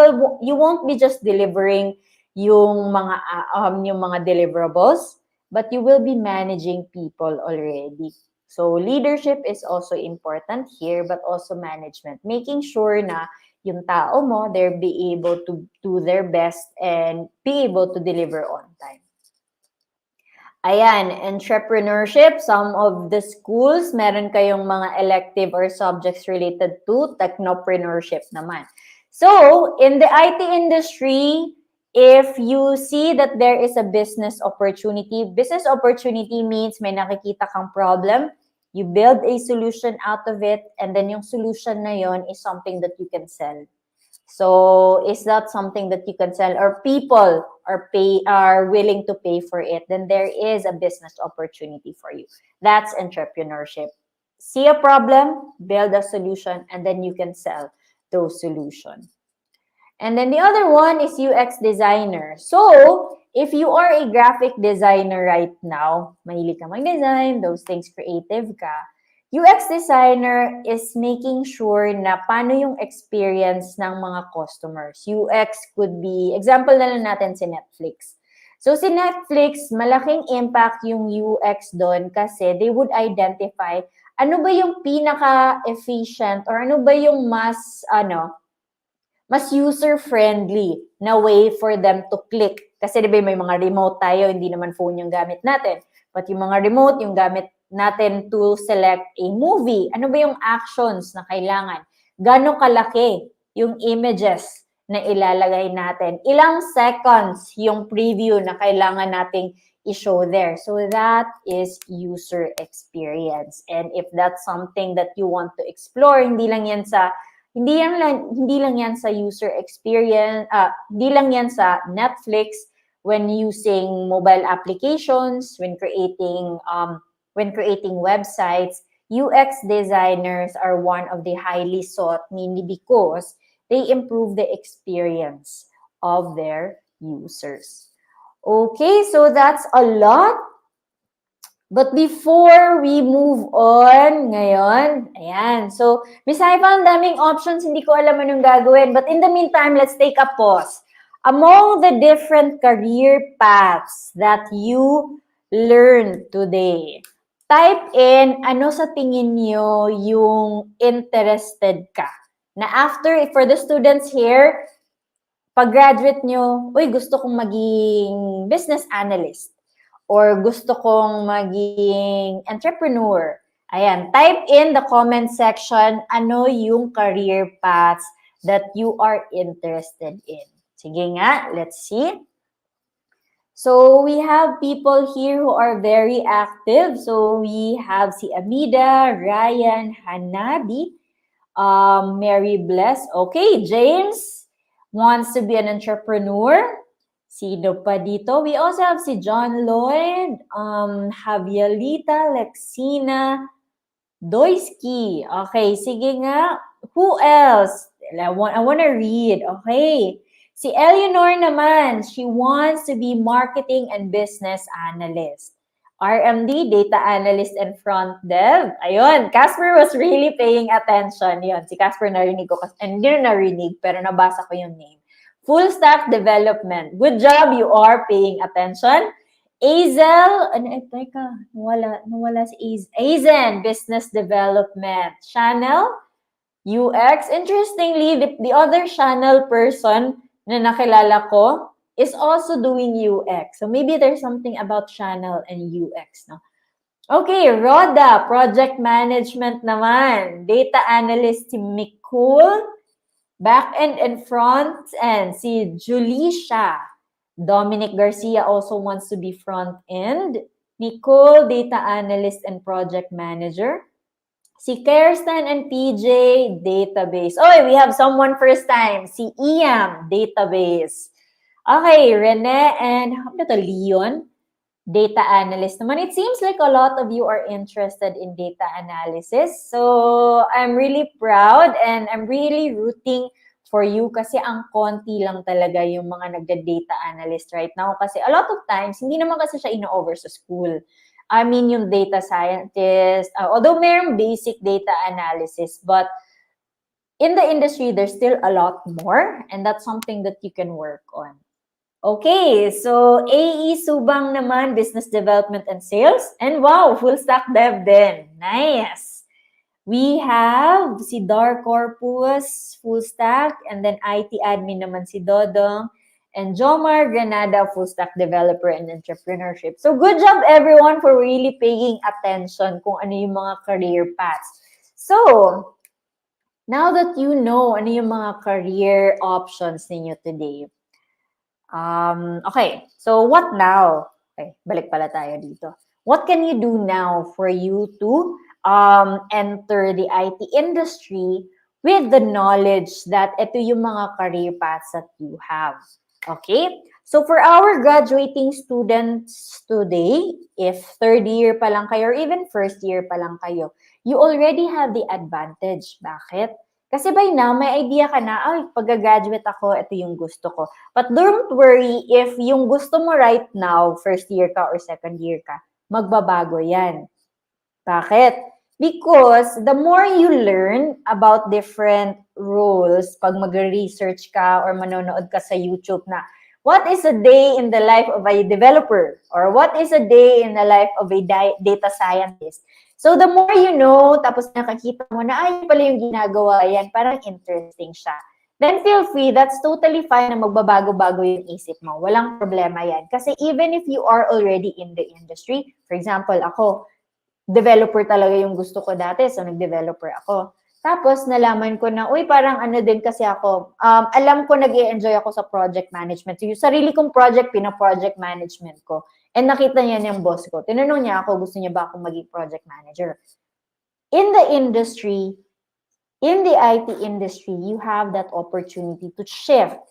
won't be just delivering yung mga deliverables, but you will be managing people already. So leadership is also important here, but also management. Making sure na yung tao mo, they'll be able to do their best and be able to deliver on time. Ayan, entrepreneurship, some of the schools, meron kayong mga elective or subjects related to technopreneurship naman. So, in the IT industry, if you see that there is a business opportunity means may nakikita kang problem, you build a solution out of it, and then yung solution na yon is something that you can sell. So, is that something that you can sell or people are willing to pay for it? Then there is a business opportunity for you. That's entrepreneurship. See a problem, build a solution, and then you can sell those solutions. And then the other one is UX designer. So, if you are a graphic designer right now, mahilig ka mag-design, those things creative ka, UX designer is making sure na paano yung experience ng mga customers. UX could be, example na lang natin si Netflix. So si Netflix, malaking impact yung UX doon kasi they would identify ano ba yung pinaka-efficient or ano ba yung mas user-friendly na way for them to click. Kasi diba may mga remote tayo, hindi naman phone yung gamit natin. But yung mga remote, yung gamit natin to select a movie. Ano ba yung actions na kailangan? Gano'ng kalaki yung images na ilalagay natin? Ilang seconds yung preview na kailangan nating i-show there? So that is user experience. And if that's something that you want to explore, hindi lang yan sa user experience, hindi lang yan sa Netflix when using mobile applications, when creating websites, UX designers are one of the highly sought mainly because they improve the experience of their users. Okay, so that's a lot. But before we move on ngayon, ayan. So, Miss Haifa, ang daming options, hindi ko alam anong gagawin. But in the meantime, let's take a pause. Among the different career paths that you learned today, type in ano sa tingin nyo yung interested ka. Na after, for the students here, pag-graduate nyo, uy, gusto kong maging business analyst or gusto kong maging entrepreneur. Ayan, type in the comment section ano yung career paths that you are interested in. Sige nga, let's see. So, we have people here who are very active. So, we have si Amida, Ryan, Hanabi, Mary Bless. Okay, James wants to be an entrepreneur. Sino pa dito? We also have si John Lloyd, Javielita, Lexina, Doisky. Okay, sige nga. Who else? I wanna read. Okay. Si Eleanor naman, she wants to be marketing and business analyst. RMD, data analyst and front dev. Ayun, Casper was really paying attention. Yun, si Casper narinig ko. And hindi na narinig, pero nabasa ko yung name. Full stack development. Good job, you are paying attention. Azel, teka, nawala si Azen, business development. Channel, UX. Interestingly, the other channel person na nakilala ko is also doing UX. So maybe there's something about channel and UX, no? Okay, Rhoda, project management naman. Data analyst si Mikul. Back end and front end, si Julisha. Dominic Garcia also wants to be front end. Nicole, data analyst and project manager. Si Kirsten and PJ, database. Oh, we have someone first time. Si Iam, database. Okay, Rene and ano to, Leon, data analyst naman. It seems like a lot of you are interested in data analysis. So, I'm really proud and I'm really rooting for you kasi ang konti lang talaga yung mga nagda-data analyst right now. Kasi a lot of times, hindi naman kasi siya ino-over sa school. I mean, yung data scientist, although mayroong basic data analysis, but in the industry, there's still a lot more and that's something that you can work on. Okay, so AE Subang naman, business development and sales. And wow, full stack dev din. Nice. We have si Dar Corpus, full stack, and then IT admin naman si Dodong, and Jomar Granada, full stack developer and entrepreneurship. So good job everyone for really paying attention kung ano yung mga career paths. So, now that you know ano yung mga career options ninyo today, okay, so what now? Okay, balik pala tayo dito. What can you do now for you to enter the IT industry with the knowledge that ito yung mga career paths that you have? Okay? So for our graduating students today, if third year pa lang kayo or even first year pa lang kayo, you already have the advantage. Bakit? Kasi by now, may idea ka na, ay, pag-graduate ako, ito yung gusto ko. But don't worry if yung gusto mo right now, first year ka or second year ka, magbabago yan. Bakit? Because the more you learn about different roles, pag mag-research ka or manonood ka sa YouTube na, what is a day in the life of a developer? Or what is a day in the life of a data scientist? So the more you know, tapos nakakita mo na, ay, pala yung ginagawa yan, parang interesting siya. Then feel free, that's totally fine na magbabago-bago yung isip mo. Walang problema yan. Kasi even if you are already in the industry, for example, ako, developer talaga yung gusto ko dati, so nag-developer ako. Tapos nalaman ko na, uy, parang ano din kasi ako, alam ko nag-i-enjoy ako sa project management. So yung sarili kong project, pina-project management ko. And nakita niya niyang boss ko. Tinanong niya ako, gusto niya ba akong maging project manager? In the industry, in the IT industry, you have that opportunity to shift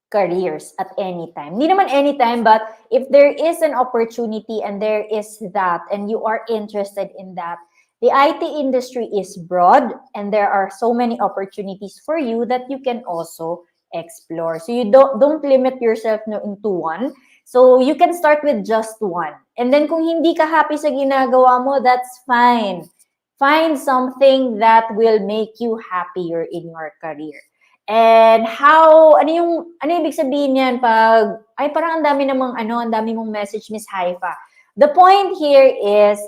careers at any time. Hindi naman anytime, but if there is an opportunity and there is that, and you are interested in that, the IT industry is broad and there are so many opportunities for you that you can also explore. So you don't limit yourself into one. So you can start with just one. And then kung hindi ka happy sa ginagawa mo, that's fine. Find something that will make you happier in your career. And ano ibig sabihin niyan pag, ay parang ang dami mong message, Miss Haifa. The point here is,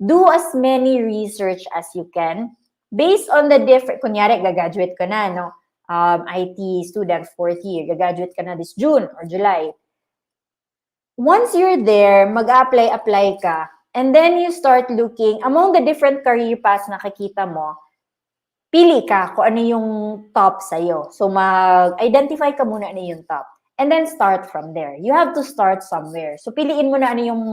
do as many research as you can based on the different, kunyari, gagraduate ka na, no? IT student, fourth year, gagraduate ka na this June or July. Once you're there, mag-apply ka, and then you start looking, among the different career paths na nakikita mo, pili ka kung ano yung top sa'yo. So, mag-identify ka muna ano yung top. And then start from there. You have to start somewhere. So, piliin mo na ano yung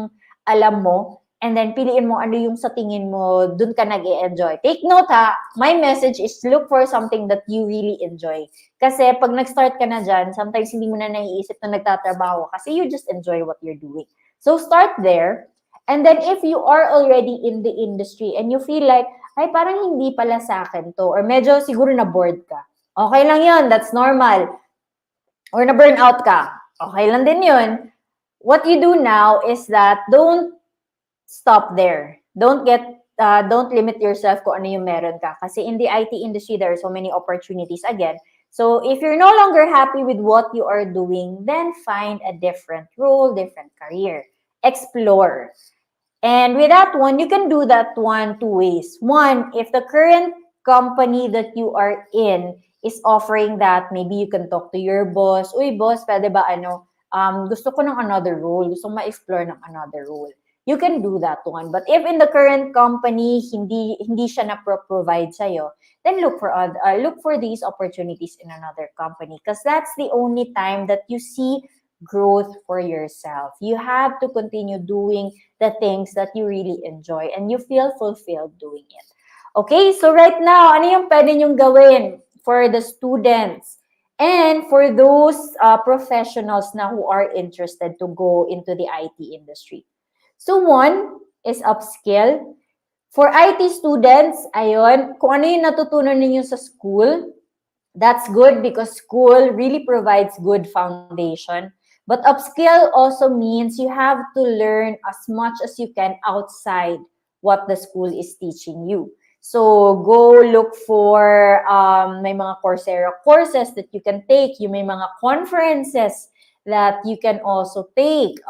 alam mo, and then piliin mo ano yung sa tingin mo, dun ka nag-e-enjoy. Take note ha, my message is look for something that you really enjoy. Kasi pag nag-start ka na dyan, sometimes hindi mo na naiisip na nagtatrabaho kasi you just enjoy what you're doing. So, start there. And then if you are already in the industry and you feel like, ay parang hindi pala sa akin to, or medyo siguro na bored ka, okay lang yun, that's normal. Or na burn out ka, okay lang din yun. What you do now is that don't stop there. Don't limit yourself kung ano yung meron ka. Kasi in the IT industry, there are so many opportunities again. So if you're no longer happy with what you are doing, then find a different role, different career. Explore. And with that one, you can do that one two ways. One, if the current company that you are in is offering that, maybe you can talk to your boss. Uy, boss, pwede ba gusto ko ng another role. Gusto ko ma-explore ng another role. You can do that one. But if in the current company, hindi siya na-provide sa'yo, then look for these opportunities in another company. Because that's the only time that you see growth for yourself. You have to continue doing the things that you really enjoy and you feel fulfilled doing it. Okay, so right now, ano yung pwede nyong gawin for the students and for those professionals na who are interested to go into the IT industry? So one is upskill. For IT students, ayun, kung ano yung natutunan ninyo sa school, that's good because school really provides good foundation. But upskill also means you have to learn as much as you can outside what the school is teaching you. So go look for may mga Coursera courses that you can take. You may mga conferences that you can also take.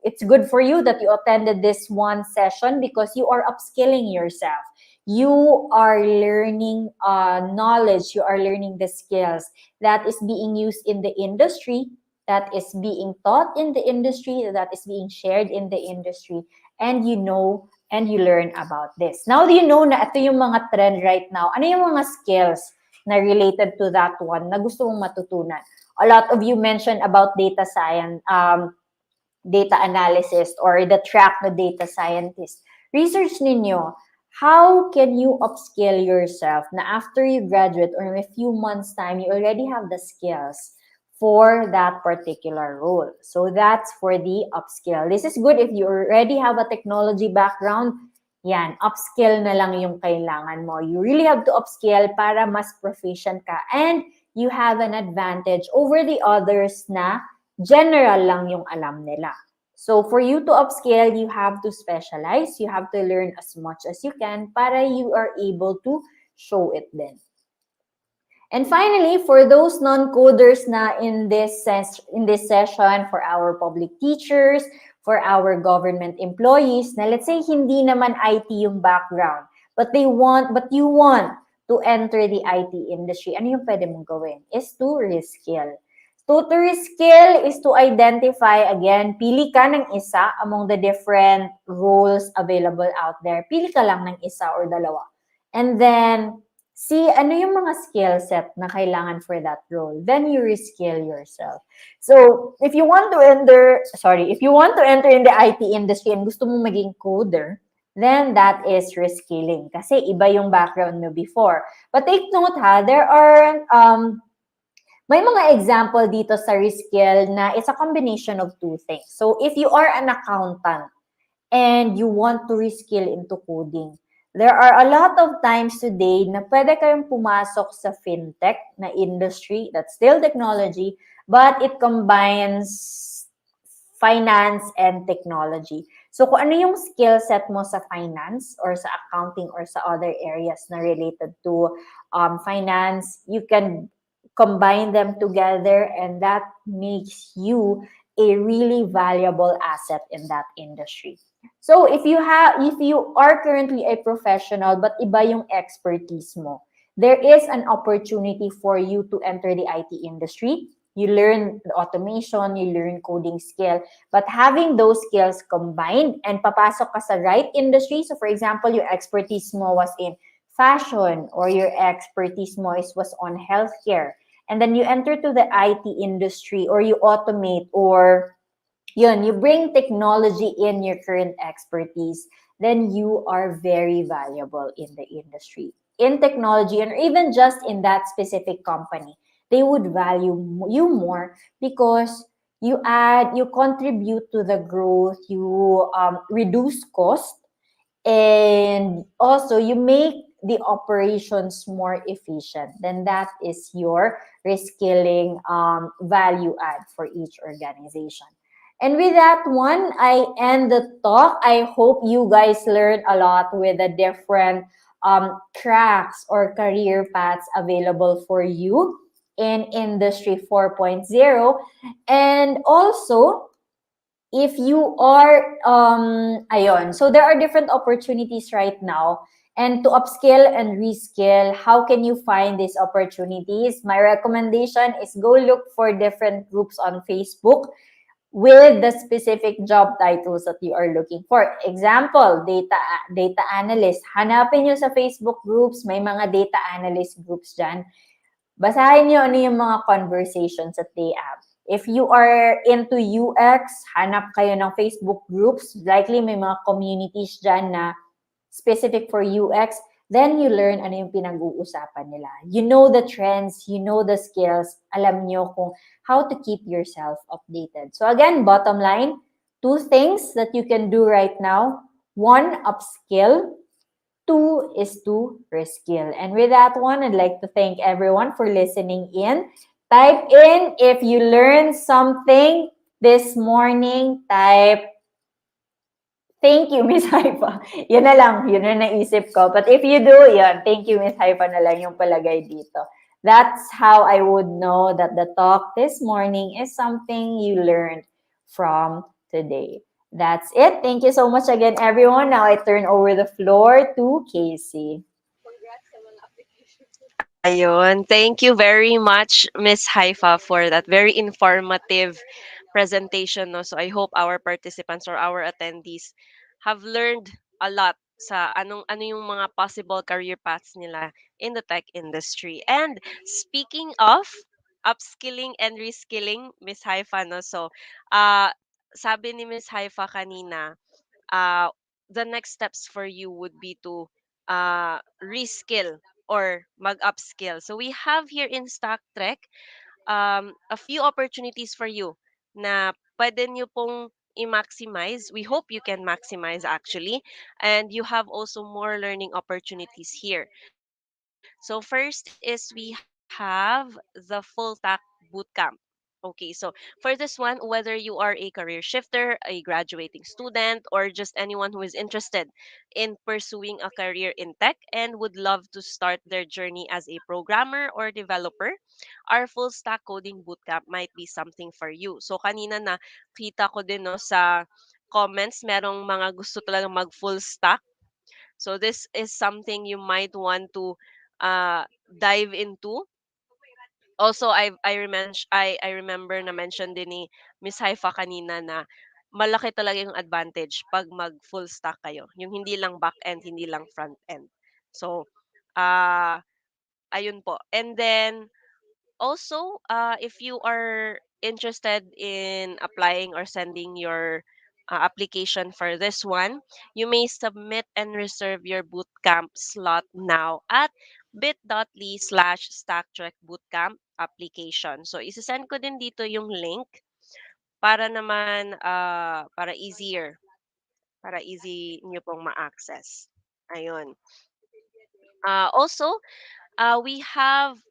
It's good for you that you attended this one session because you are upskilling yourself. You are learning knowledge, you are learning the skills that is being used in the industry, that is being taught in the industry, that is being shared in the industry, and you know and you learn about this. Now, you know na ito yung mga trend right now. Ano yung mga skills na related to that one na gusto mong matutunan? A lot of you mentioned about data science, data analysis, or the track na data scientist. Research ninyo, how can you upskill yourself na after you graduate or in a few months time, you already have the skills for that particular role. So that's for the upskill. This is good if you already have a technology background. Yan, upskill na lang yung kailangan mo. You really have to upskill para mas proficient ka and you have an advantage over the others na general lang yung alam nila. So for you to upscale, you have to specialize. You have to learn as much as you can para you are able to show it then. And finally, for those non-coders na in this session, for our public teachers, for our government employees, na let's say hindi naman IT yung background, but you want to enter the IT industry, ano yung pwede mong gawin? Is to reskill. To reskill is to identify, again, pili ka ng isa among the different roles available out there. Pili ka lang ng isa or dalawa. And then, see ano yung mga skill set na kailangan for that role. Then you reskill yourself. So, if you want to enter in the IT industry and gusto mong maging coder, then that is reskilling. Kasi iba yung background mo before. But take note there are may mga example dito sa reskill na it's a combination of two things. So, if you are an accountant and you want to reskill into coding, there are a lot of times today na pwede kayong pumasok sa fintech na industry, that's still technology, but it combines finance and technology. So kung ano yung skill set mo sa finance or sa accounting or sa other areas na related to finance, you can combine them together and that makes you a really valuable asset in that industry. So if you are currently a professional but iba yung expertise mo, there is an opportunity for you to enter the IT industry. You learn the automation, you learn coding skill, but having those skills combined and papasok ka sa right industry. So for example, your expertise mo was in fashion or your expertise mo was on healthcare. And then you enter to the IT industry or you automate or you bring technology in your current expertise, then you are very valuable in the industry. In technology or even just in that specific company, they would value you more because you contribute to the growth, you reduce cost, and also you make the operations more efficient. Then that is your reskilling value add for each organization. And with that one, I end the talk. I hope you guys learned a lot with the different tracks or career paths available for you in Industry 4.0. And also, if you are ayon, so there are different opportunities right now, and to upskill and reskill, how can you find these opportunities? My recommendation is go look for different groups on Facebook with the specific job titles that you are looking for. Example, data analyst. Hanapin nyo sa Facebook groups, may mga data analyst groups dyan. Basahin nyo ano yung mga conversations that they have. If you are into UX, hanap kayo ng Facebook groups. Likely may mga communities dyan na specific for UX. Then you learn ano yung pinag-uusapan nila. You know the trends, you know the skills. Alam nyo kung how to keep yourself updated. So again, bottom line, 2 things that you can do right now. 1, upskill. 2 is to reskill. And with that one, I'd like to thank everyone for listening in. Type in if you learned something this morning. Type, thank you, Miss Haifa. Yun na lang, yun na naisip ko. But if you do, yun, thank you, Miss Haifa na lang yung palagay dito. That's how I would know that the talk this morning is something you learned from today. That's it. Thank you so much again, everyone. Now I turn over the floor to Casey. Ayun. Thank you very much, Miss Haifa, for that very informative presentation. No? So I hope our participants or our attendees have learned a lot sa ano yung mga possible career paths nila in the tech industry. And speaking of upskilling and reskilling, Miss Haifa, no? So sabi ni Miss Haifa kanina, uh, the next steps for you would be to reskill or mag-upskill. So we have here in StackTrek a few opportunities for you na pwede nyo pong i-maximize. We hope you can maximize actually. And you have also more learning opportunities here. So first is we have the full stack bootcamp. Okay, so for this one, whether you are a career shifter, a graduating student, or just anyone who is interested in pursuing a career in tech and would love to start their journey as a programmer or developer, our full stack coding bootcamp might be something for you. So kanina na kita ko din no sa comments, merong mga gusto talaga mag full stack. So this is something you might want to dive into. Also, I remember na mention din ni Miss Haifa kanina na malaki talaga yung advantage pag mag full stack kayo. Yung hindi lang back end, hindi lang front end. So, ah ayun po. And then also, if you are interested in applying or sending your application for this one, you may submit and reserve your bootcamp slot now at bit.ly/StackTrek bootcamp application. So, isasend ko din dito yung link para naman, para easy nyo pong ma-access. Ayun. Also, we have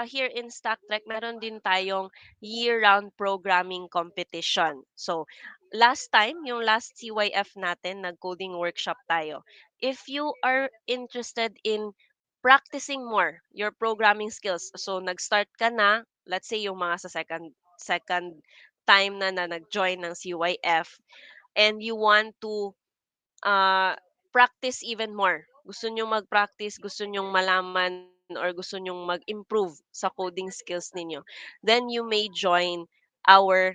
here in StackTrek, meron din tayong year-round programming competition. So, last time, yung last CYF natin, nag-coding workshop tayo. If you are interested in practicing more your programming skills, so nag-start ka na, let's say yung mga sa second time na nag-join ng CYF, and you want to practice even more. Gusto nyo mag-practice, gusto nyong malaman or gusto nyong mag-improve sa coding skills ninyo, then you may join our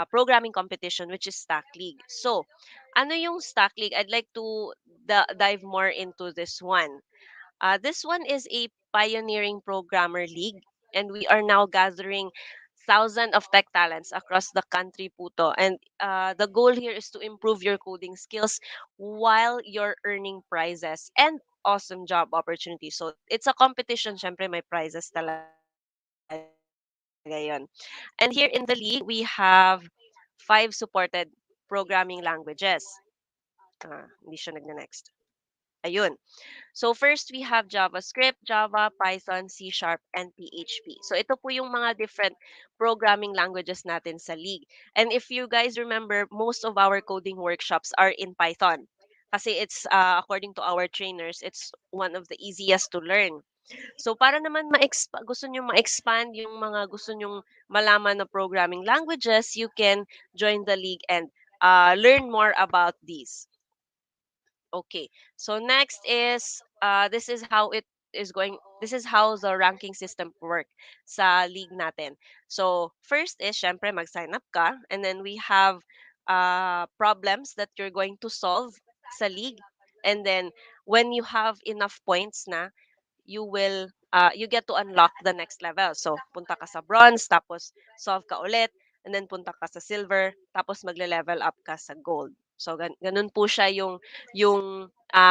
programming competition, which is Stack League. So, ano yung Stack League? I'd like to dive more into this one. This one is a pioneering programmer league, and we are now gathering thousands of tech talents across the country po to. And the goal here is to improve your coding skills while you're earning prizes and awesome job opportunities. So it's a competition, syempre may prizes talaga yan. yon. And here in the league, we have five supported programming languages. Hindi siya next. Ayun. So first we have JavaScript, Java, Python, C Sharp, and PHP. So ito po yung mga different programming languages natin sa League. And if you guys remember, most of our coding workshops are in Python. Kasi it's, according to our trainers, it's one of the easiest to learn. So para naman gusto nyo ma-expand yung mga gusto nyong malaman na programming languages, you can join the League and learn more about these. Okay. So next is this is how the ranking system work sa league natin. So first is syempre mag-sign up ka, and then we have problems that you're going to solve sa league. And then when you have enough points na, you get to unlock the next level. So punta ka sa bronze, tapos solve ka ulit, and then punta ka sa silver, tapos magle-level up ka sa gold. So ganun po siya yung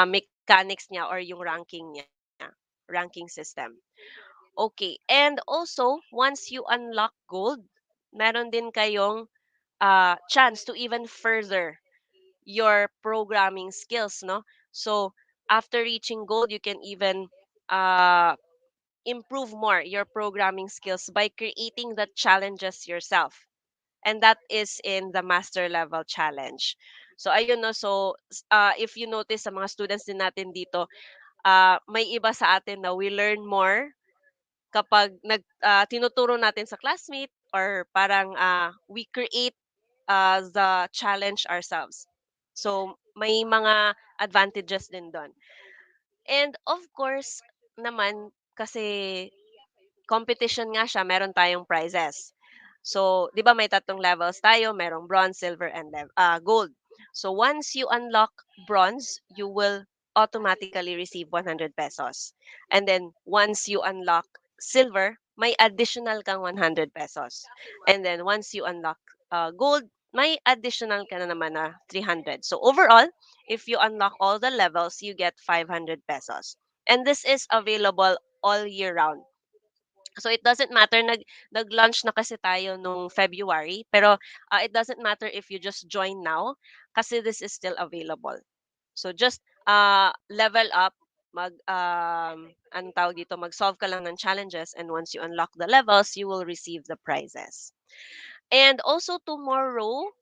mechanics niya or yung ranking niya, ranking system. Okay. And also, once you unlock gold, meron din kayong chance to even further your programming skills, no? So after reaching gold, you can even uh, improve more your programming skills by creating the challenges yourself. And that is in the master level challenge. So ayun no, so if you notice sa mga students din natin dito, may iba sa atin na we learn more kapag tinuturo natin sa classmate, or parang we create the challenge ourselves. So may mga advantages din doon. And of course naman, kasi competition nga siya, meron tayong prizes. So, 'di ba may tatlong levels tayo, merong bronze, silver, and gold. So, once you unlock bronze, you will automatically receive 100 pesos. And then, once you unlock silver, may additional kang 100 pesos. And then, once you unlock gold, may additional ka na naman na 300. So, overall, if you unlock all the levels, you get 500 pesos. And this is available all year round. So it doesn't matter, nag-launch na kasi tayo nung February, pero it doesn't matter if you just join now kasi this is still available. So just level up, anong tawag dito, mag-solve ka lang ng challenges, and once you unlock the levels, you will receive the prizes. And also tomorrow,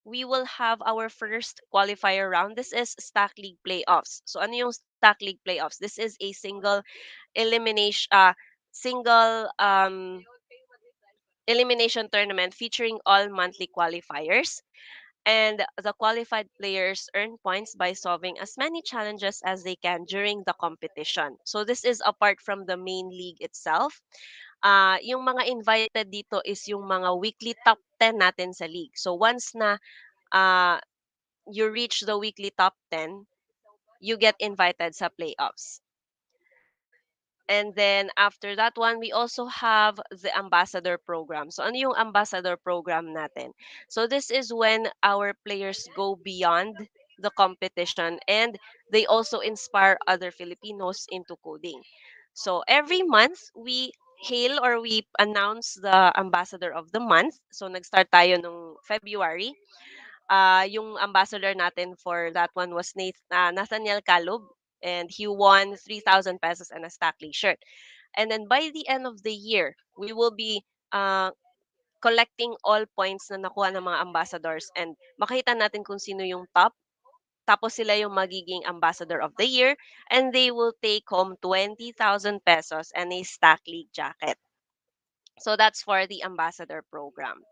we will have our first qualifier round. This is Stack League Playoffs. So ano yung Stack League Playoffs? This is a elimination single elimination tournament featuring all monthly qualifiers. And the qualified players earn points by solving as many challenges as they can during the competition. So this is apart from the main league itself. Yung mga invited dito is yung mga weekly top 10 natin sa league. So once na uh, you reach the weekly top 10, you get invited sa playoffs. And then after that one, we also have the ambassador program. So ano yung ambassador program natin? So this is when our players go beyond the competition, and they also inspire other Filipinos into coding. So every month we hail or we announce the ambassador of the month. So nag-start tayo nung February. Yung ambassador natin for that one was Nathaniel Calub, and he won 3,000 pesos and a Stackley shirt. And then by the end of the year, we will be collecting all points na nakuha ng mga ambassadors, and makita natin kung sino yung top. Tapos sila yung magiging ambassador of the year, and they will take home 20,000 pesos and a Stack League jacket. So that's for the ambassador program.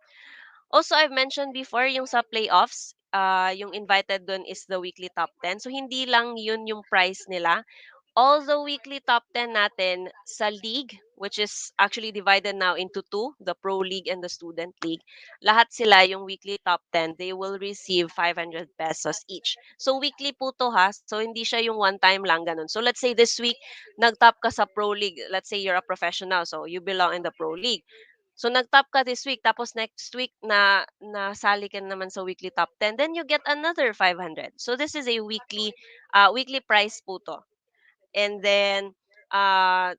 Also, I've mentioned before yung sa playoffs, yung invited dun is the weekly top 10. So, hindi lang yun yung prize nila. All the weekly top 10 natin sa league, which is actually divided now into two, the Pro League and the Student League, lahat sila yung weekly top 10, they will receive 500 pesos each. So, weekly po to ha. So, hindi siya yung one time lang ganun. So, let's say this week, nag-top ka sa Pro League. Let's say you're a professional, so you belong in the Pro League. So nag-top ka this week, tapos next week na nasali ka naman sa weekly top 10, then you get another 500. So this is a weekly prize po to. And then uh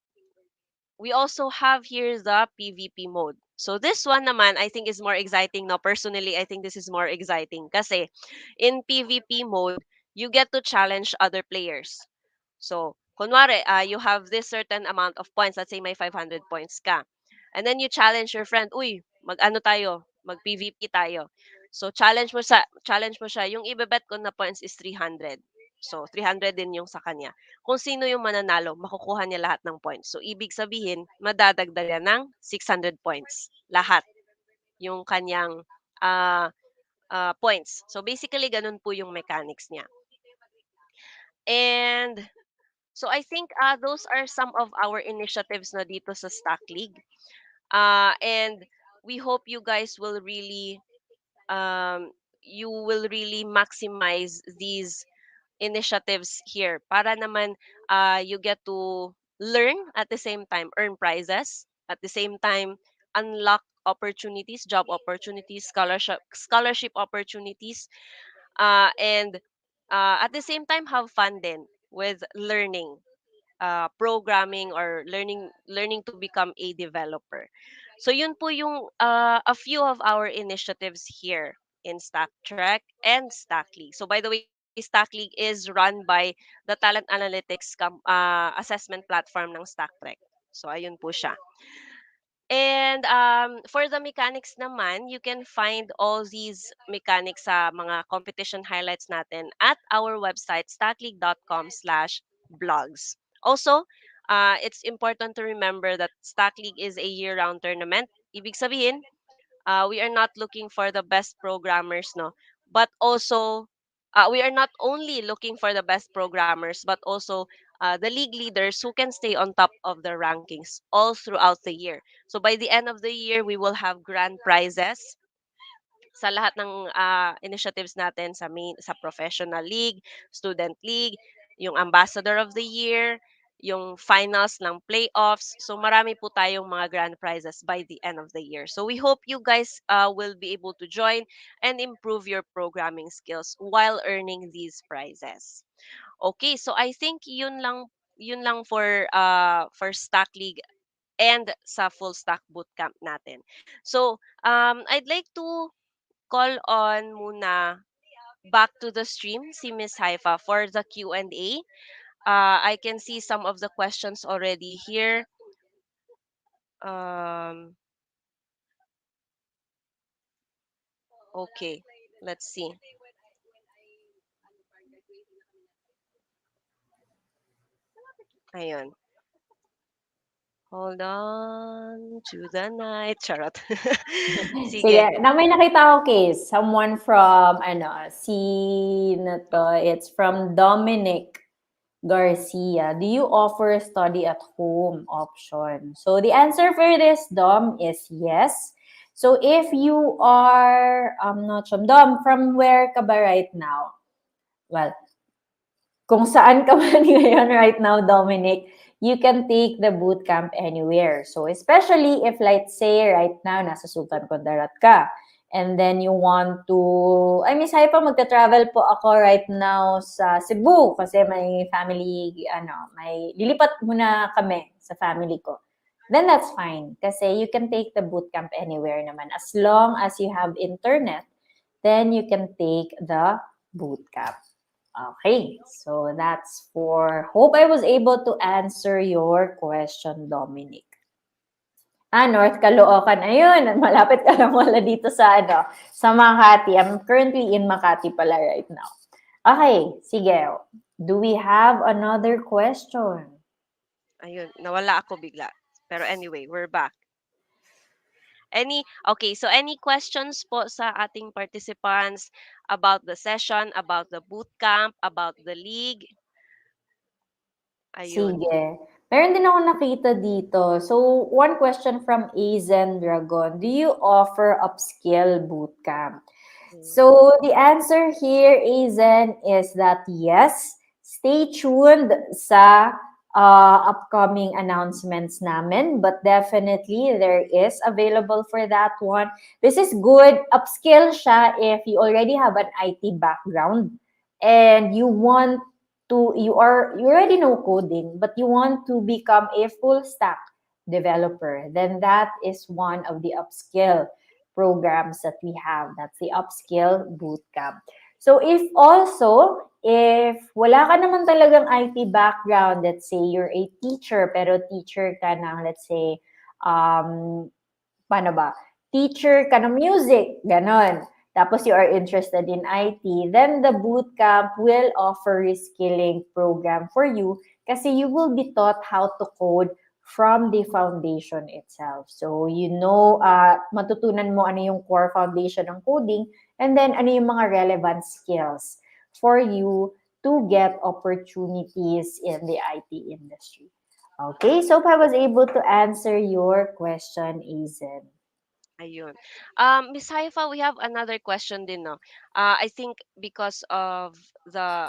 we also have here the PvP mode. So this one naman, I think is more exciting. No, personally, I think this is more exciting kasi in PvP mode, you get to challenge other players. So, kunwari, you have this certain amount of points. Let's say may 500 points ka. And then you challenge your friend, uy, mag-ano tayo, mag-PvP tayo. So, challenge mo siya. Yung ibebet ko na points is 300. So, 300 din yung sa kanya. Kung sino yung mananalo, makukuha niya lahat ng points. So, ibig sabihin, madadagdagan ng 600 points. Lahat. Yung kanyang ah points. So, basically, ganun po yung mechanics niya. And so I think those are some of our initiatives na dito sa Stack League. And we hope you guys will really maximize these initiatives here para naman you get to learn at the same time, earn prizes, at the same time unlock opportunities, job opportunities, scholarship opportunities, and at the same time have fun then with learning programming or learning to become a developer. So yun po yung a few of our initiatives here in StackTrek and StackLeague. So by the way, StackLeague is run by the Talent Analytics assessment platform ng StackTrek. So ayun po siya. And for the mechanics naman, you can find all these mechanics sa mga competition highlights natin at our website, stackleague.com/blogs. Also, it's important to remember that Stack League is a year-round tournament. Ibig sabihin, we are not looking for the best programmers, no, but also we are not only looking for the best programmers, but also the league leaders who can stay on top of the rankings all throughout the year. So by the end of the year, we will have grand prizes sa lahat ng initiatives natin sa professional league, student league, yung ambassador of the year, yung finals ng playoffs. So marami po tayong mga grand prizes by the end of the year. So we hope you guys will be able to join and improve your programming skills while earning these prizes. Okay, so I think yun lang for Stack League and sa full stack bootcamp natin. So, I'd like to call on muna back to the stream si Miss Haifa for the Q&A. I can see some of the questions already here. Um, okay, let's see. Ayun. Hold on to the night. Charot. Sige, Sige. na may nakita ko case. Someone from, na to, it's from Dominic Garcia. Do you offer study at home option? So the answer for this, Dom, is yes. So if you are, I'm not sure, Dom, from where ka ba right now? Well, kung saan ka man ngayon right now, Dominic, you can take the bootcamp anywhere. So, especially if, let's say, right now, nasa Sultan Kudarat ka, and then you want to, say pa, magta-travel po ako right now sa Cebu kasi may family, may lilipat muna kami sa family ko. Then that's fine kasi you can take the bootcamp anywhere naman. As long as you have internet, then you can take the bootcamp. Okay, so that's for, hope I was able to answer your question, Dominic. North Caloocan, ayun, malapit ka lang wala dito sa Makati. I'm currently in Makati pala right now. Okay, sige. Do we have another question? Ayun, nawala ako bigla. Pero anyway, we're back. So any questions po sa ating participants about the session, about the bootcamp, about the league? Ayun. Sige. Meron din ako nakita dito. So, one question from Azen Dragon. Do you offer upskill bootcamp? So, the answer here, Azen, is that yes. Stay tuned sa upcoming announcements namin. But definitely, there is available for that one. This is good. Upskill siya if you already have an IT background and you already know coding, but you want to become a full stack developer, then that is one of the upskill programs that we have. That's the upskill bootcamp. So if wala ka naman talagang IT background, let's say you're a teacher, pero teacher ka ng, let's say, um, paano ba? Teacher ka ng music, ganon. Tapos you are interested in IT, then the bootcamp will offer reskilling program for you kasi you will be taught how to code from the foundation itself. So, matutunan mo ano yung core foundation ng coding and then ano yung mga relevant skills for you to get opportunities in the IT industry. Okay, so if I was able to answer your question, Azen. Ayun. Miss Haifa, we have another question din, no? I think because of the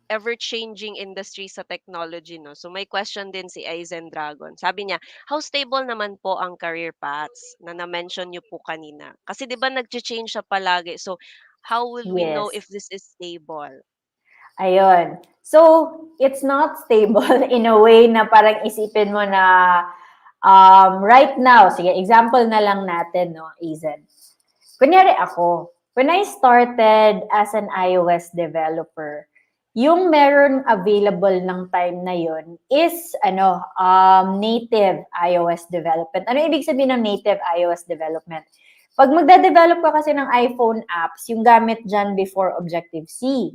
ever-changing industry sa technology, no? So may question din si Aizen Dragon. Sabi niya, how stable naman po ang career paths na na-mention niyo po kanina? Kasi 'di ba nagche-change siya palagi. So how will we know Yes. if this is stable? Ayun. So, it's not stable in a way na parang isipin mo na right now, sige, example na lang natin, no, Azen. Kunyari ako, when I started as an iOS developer, yung meron available ng time na yun is native iOS development. Ano ibig sabihin ng native iOS development? Pag magda-develop ka kasi ng iPhone apps, yung gamit dyan before Objective-C.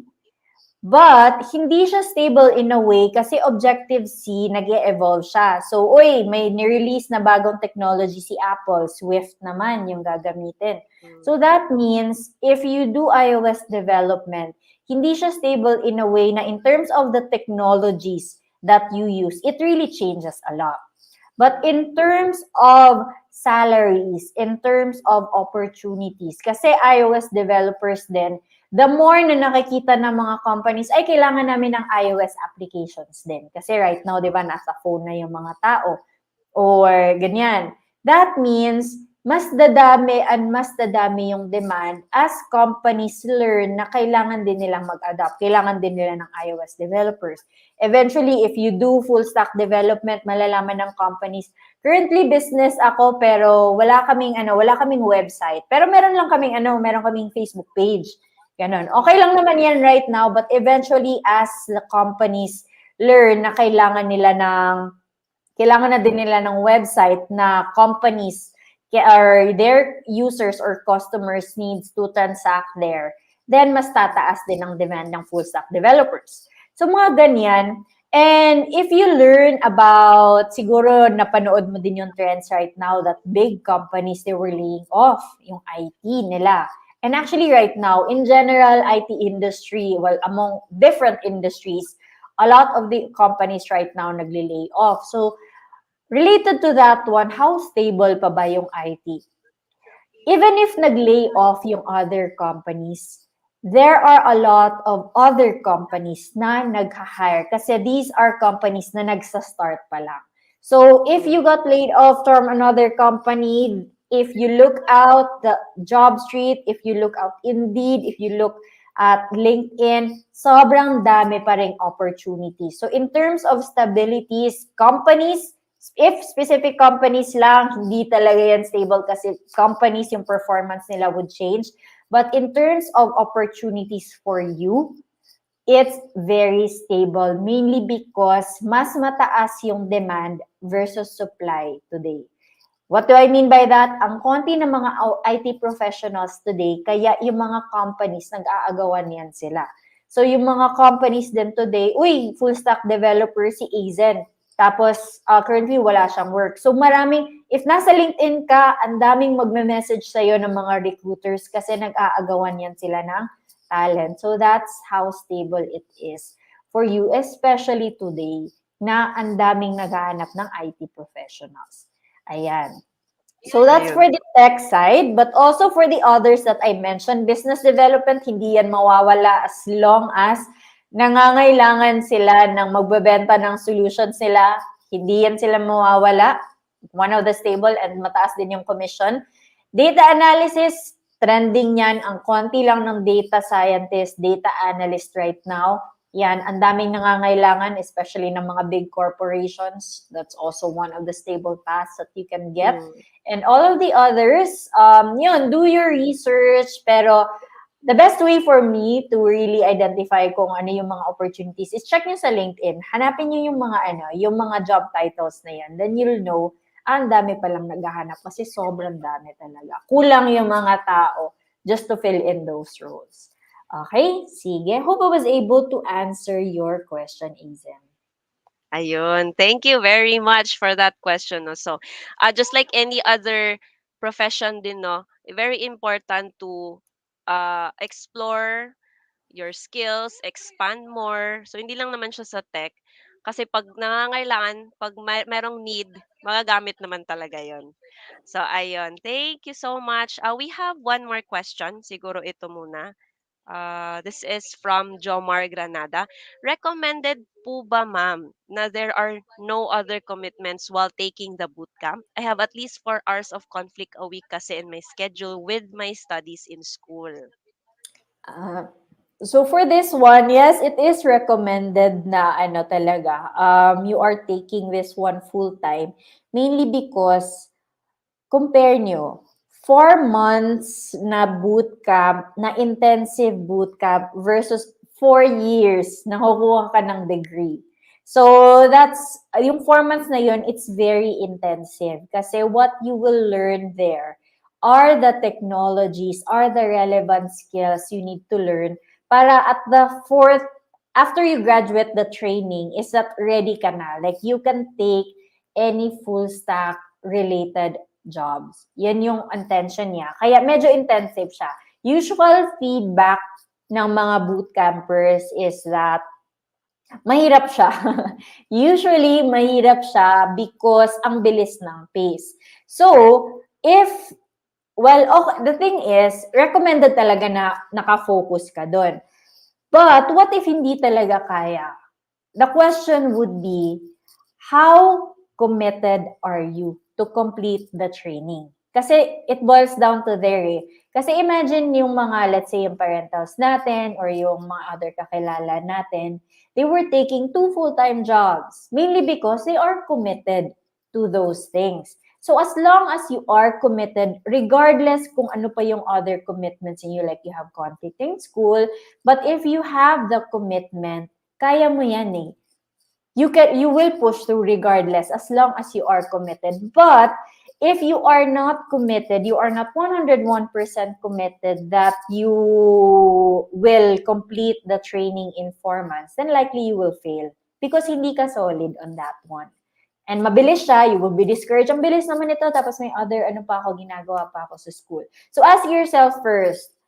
But, hindi siya stable in a way kasi Objective-C, nag-e-evolve siya. So, may nirelease na bagong technology si Apple, Swift naman yung gagamitin. Mm. So, that means, if you do iOS development, hindi siya stable in a way na in terms of the technologies that you use, it really changes a lot. But in terms of salaries, in terms of opportunities, kasi iOS developers din, the more na nakikita ng mga companies, ay kailangan namin ng iOS applications din. Kasi right now, di ba, nasa phone na yung mga tao. Or ganyan. That means, mas dadami yung demand as companies learn na kailangan din nilang mag-adapt. Kailangan din nila ng iOS developers. Eventually, if you do full stack development, malalaman ng companies, currently business ako pero wala kaming website. Pero meron kaming Facebook page. Ganon. Okay lang naman yan right now, but eventually as the companies learn na kailangan na din nila ng website na companies or their users or customers needs to transact there, then mas tataas din ang demand ng full stack developers. So mga ganyan. And if you learn about, siguro napanood mo din yung trends right now that big companies, they were laying off yung IT nila. And actually right now, in general, IT industry, well, among different industries, a lot of the companies right now nagle-lay off. So, related to that one, how stable pa ba yung IT? Even if nag-lay off yung other companies, there are a lot of other companies na nag-hire kasi these are companies na nagsa-start pa lang. So, if you got laid off from another company, if you look out the job street, if you look out Indeed, if you look at LinkedIn, sobrang dami pa ring opportunities. So in terms of stabilities, companies, if specific companies lang, hindi talaga yan stable kasi companies, yung performance nila would change. But in terms of opportunities for you, it's very stable, mainly because mas mataas yung demand versus supply today. What do I mean by that? Ang konti ng mga IT professionals today, kaya yung mga companies, nag-aagawan yan sila. So yung mga companies din today, full stack developer si Azen. Tapos currently wala siyang work. So if nasa LinkedIn ka, ang daming magme-message sa'yo ng mga recruiters kasi nag-aagawan yan sila ng talent. So that's how stable it is for you, especially today, na ang daming naghahanap ng IT professionals. Ayan. So that's for the tech side, but also for the others that I mentioned, business development, hindi yan mawawala as long as nangangailangan sila ng magbebenta ng solutions nila. Hindi yan sila mawawala. One of the stable and mataas din yung commission. Data analysis, trending yan. Ang konti lang ng data scientist, data analyst right now. Yan, ang daming nangangailangan, especially ng mga big corporations. That's also one of the stable paths that you can get. Mm. And all of the others, yun, do your research. Pero the best way for me to really identify kung ano yung mga opportunities is check nyo sa LinkedIn. Hanapin nyo yung mga yung mga job titles na yan. Then you'll know, ang dami palang naghahanap kasi sobrang dami talaga. Kulang yung mga tao just to fill in those roles. Okay, sige. Hope I was able to answer your question, Izem. Ayun. Thank you very much for that question. No? So, just like any other profession din, no, very important to explore your skills, expand more. So, hindi lang naman siya sa tech. Kasi pag nangangailangan, pag merong need, magagamit naman talaga yon. So, ayun. Thank you so much. We have one more question. Siguro ito muna. This is from Jomar Granada. Recommended po ba, ma'am, na there are no other commitments while taking the bootcamp? I have at least 4 hours of conflict a week kasi in my schedule with my studies in school. Uh, so for this one, yes, it is recommended na ano talaga, you are taking this one full time, mainly because compare nyo, 4 months na bootcamp, na intensive bootcamp versus 4 years na kukuha ka ng degree. So, yung 4 months na yun, it's very intensive. Kasi what you will learn there are the technologies, are the relevant skills you need to learn para at the fourth, after you graduate the training, is that ready ka na. Like, you can take any full stack related jobs. Yan yung intention niya. Kaya medyo intensive siya. Usual feedback ng mga bootcampers is that mahirap siya. Usually, mahirap siya because ang bilis ng pace. So, the thing is, recommended talaga na nakafocus ka doon. But, what if hindi talaga kaya? The question would be, how committed are you to complete the training? Kasi it boils down to there eh. Kasi imagine yung mga, let's say, yung parentals natin or yung mga other kakilala natin, they were taking 2 full-time jobs, mainly because they are committed to those things. So as long as you are committed, regardless kung ano pa yung other commitments in you, like you have conflict in school, but if you have the commitment, kaya mo yan eh. You will push through regardless as long as you are committed. But if you are not committed, you are not 101% committed that you will complete the training in 4 months, then likely you will fail because hindi ka solid on that one. And mabilis siya, you will be discouraged. Ang bilis naman ito, tapos may other ginagawa pa ako sa school. So ask yourself first,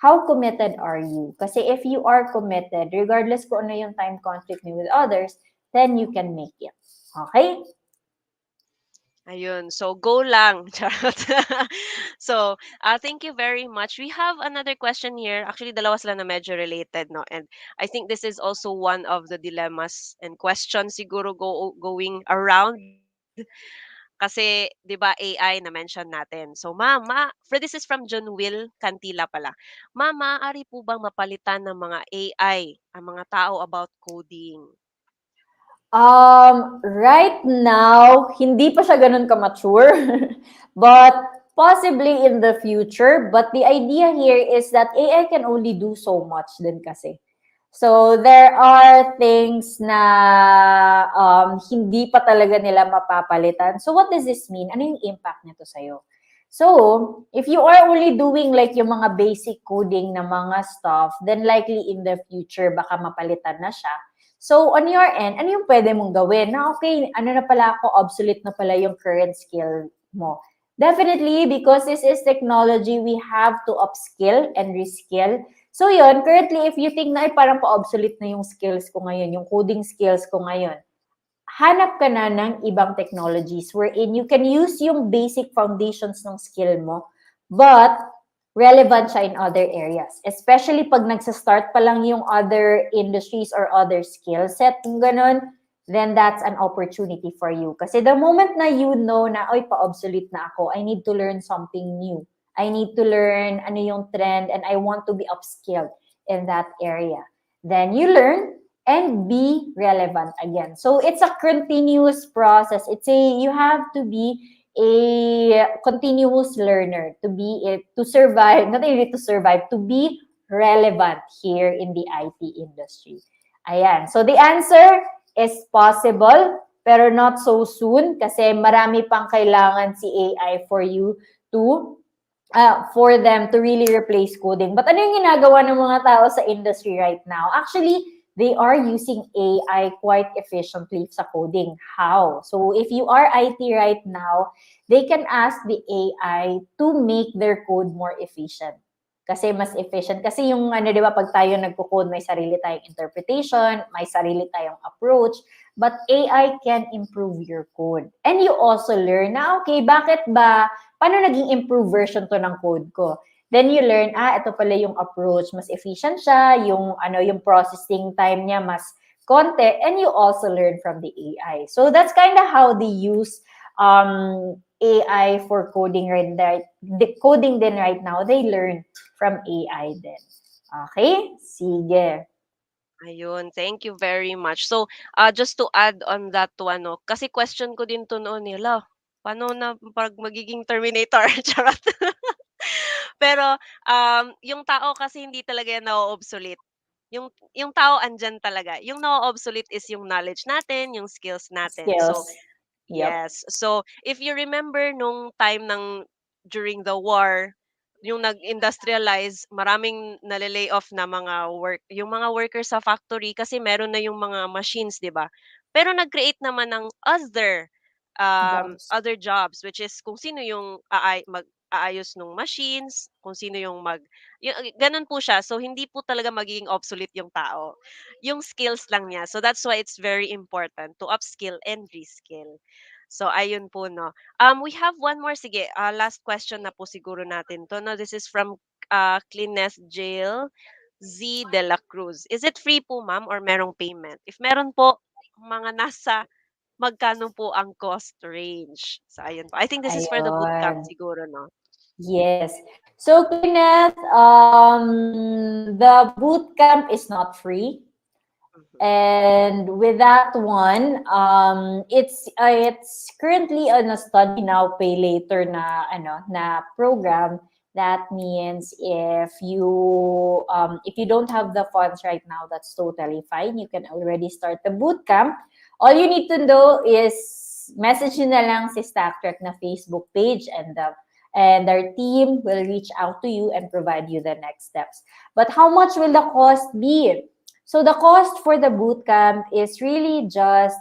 how committed are you? Kasi if you are committed, regardless kung ano yung time conflict niyo with others, then you can make it. Okay? Ayun. So, go lang. Charot. So, thank you very much. We have another question here. Actually, dalawa sila na medyo related, no? And I think this is also one of the dilemmas and questions siguro going around. Kasi, di ba, AI na-mention natin. So, for this is from John Will Cantila pala. Ma'am, maaari po bang mapalitan ng mga AI ang mga tao about coding? Right now, hindi pa siya ganun ka-mature. But possibly in the future. But the idea here is that AI can only do so much din kasi. So, there are things na hindi pa talaga nila mapapalitan. So, what does this mean? Ano yung impact nito sa'yo? So, if you are only doing like yung mga basic coding na mga stuff, then likely in the future, baka mapalitan na siya. So, on your end, ano yung pwede mong gawin? Na okay, ano na pala ako, obsolete na pala yung current skill mo. Definitely, because this is technology, we have to upskill and reskill. So yun, currently, if you think na parang pa-obsolete na yung skills ko ngayon, yung coding skills ko ngayon, hanap ka na ng ibang technologies wherein you can use yung basic foundations ng skill mo, but relevant siya in other areas. Especially pag nagsa-start pa lang yung other industries or other skill set, kung ganun, then that's an opportunity for you. Kasi the moment na you know na, oy, pa-obsolete na ako, I need to learn something new. I need to learn ano yung trend and I want to be upskilled in that area. then you learn and be relevant again. So it's a continuous process. You have to be a continuous learner to be it to survive, not really to survive, to be relevant here in the IT industry. Ayan. So the answer is possible, pero not so soon kasi marami pang kailangan si AI for you to for them to really replace coding. But ano yung ginagawa ng mga tao sa industry right now? Actually, they are using AI quite efficiently sa coding. How? So if you are IT right now, they can ask the AI to make their code more efficient. Kasi mas efficient. Kasi yung ano, di ba, pag tayo nagko-code, may sarili tayong interpretation, may sarili tayong approach, but AI can improve your code. And you also learn na, okay, paano naging improved version to ng code ko? Then you learn, ito pala yung approach, mas efficient siya, yung processing time niya mas konti, and you also learn from the AI. So that's kind of how they use AI for coding right there. The coding din right now, they learn from AI din. Okay? Sige. Ayun, thank you very much. So, just to add on that one, no, kasi question ko din to noon nila. Paano na pag magiging Terminator? Charot. Pero, yung tao kasi hindi talaga yan na-obsolete. Yung tao andyan talaga. Yung na-obsolete is yung knowledge natin, yung skills natin. So, Skills. Yep. yes. So, if you remember nung time during the war, yung nag-industrialize, maraming nalilay off na yung mga workers sa factory kasi meron na yung mga machines, 'di ba? Pero nag-create naman ng Jobs. other jobs, which is kung sino yung mag-aayos ng machines, kung sino ganun po siya. So hindi po talaga magiging obsolete yung tao. Yung skills lang niya. So that's why it's very important to upskill and reskill. So ayun po, no. We have one more, sige, last question na po siguro natin to. No, this is from Cleanness Jail Z de la Cruz. Is it free po, ma'am, or merong payment? If meron po, mga nasa magkano po ang cost range? So ayun po. I think this is for the bootcamp Ayun. siguro, no. Yes. So, Kenneth, the boot camp is not free. Mhm. And with that one, it's currently on a study now, pay later na program. That means if you don't have the funds right now, that's totally fine. You can already start the boot camp. All you need to do is message nyo na lang si StackTrek na Facebook page, and our team will reach out to you and provide you the next steps. But how much will the cost be? So the cost for the bootcamp is really just,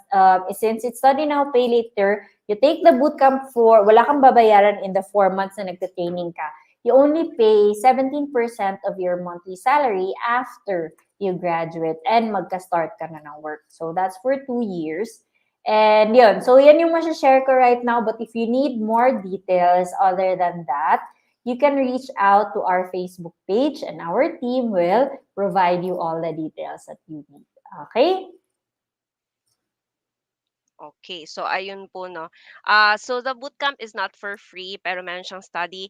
since it's study now, pay later, you take the bootcamp wala kang babayaran in the 4 months na nagka-training ka. You only pay 17% of your monthly salary after you graduate and magka-start ka na ng work. So that's for 2 years. And yun, so yan yung masashare ko right now. But if you need more details other than that, you can reach out to our Facebook page and our team will provide you all the details that you need. Okay? Okay, so ayun po, no. So the bootcamp is not for free, pero meron siyang study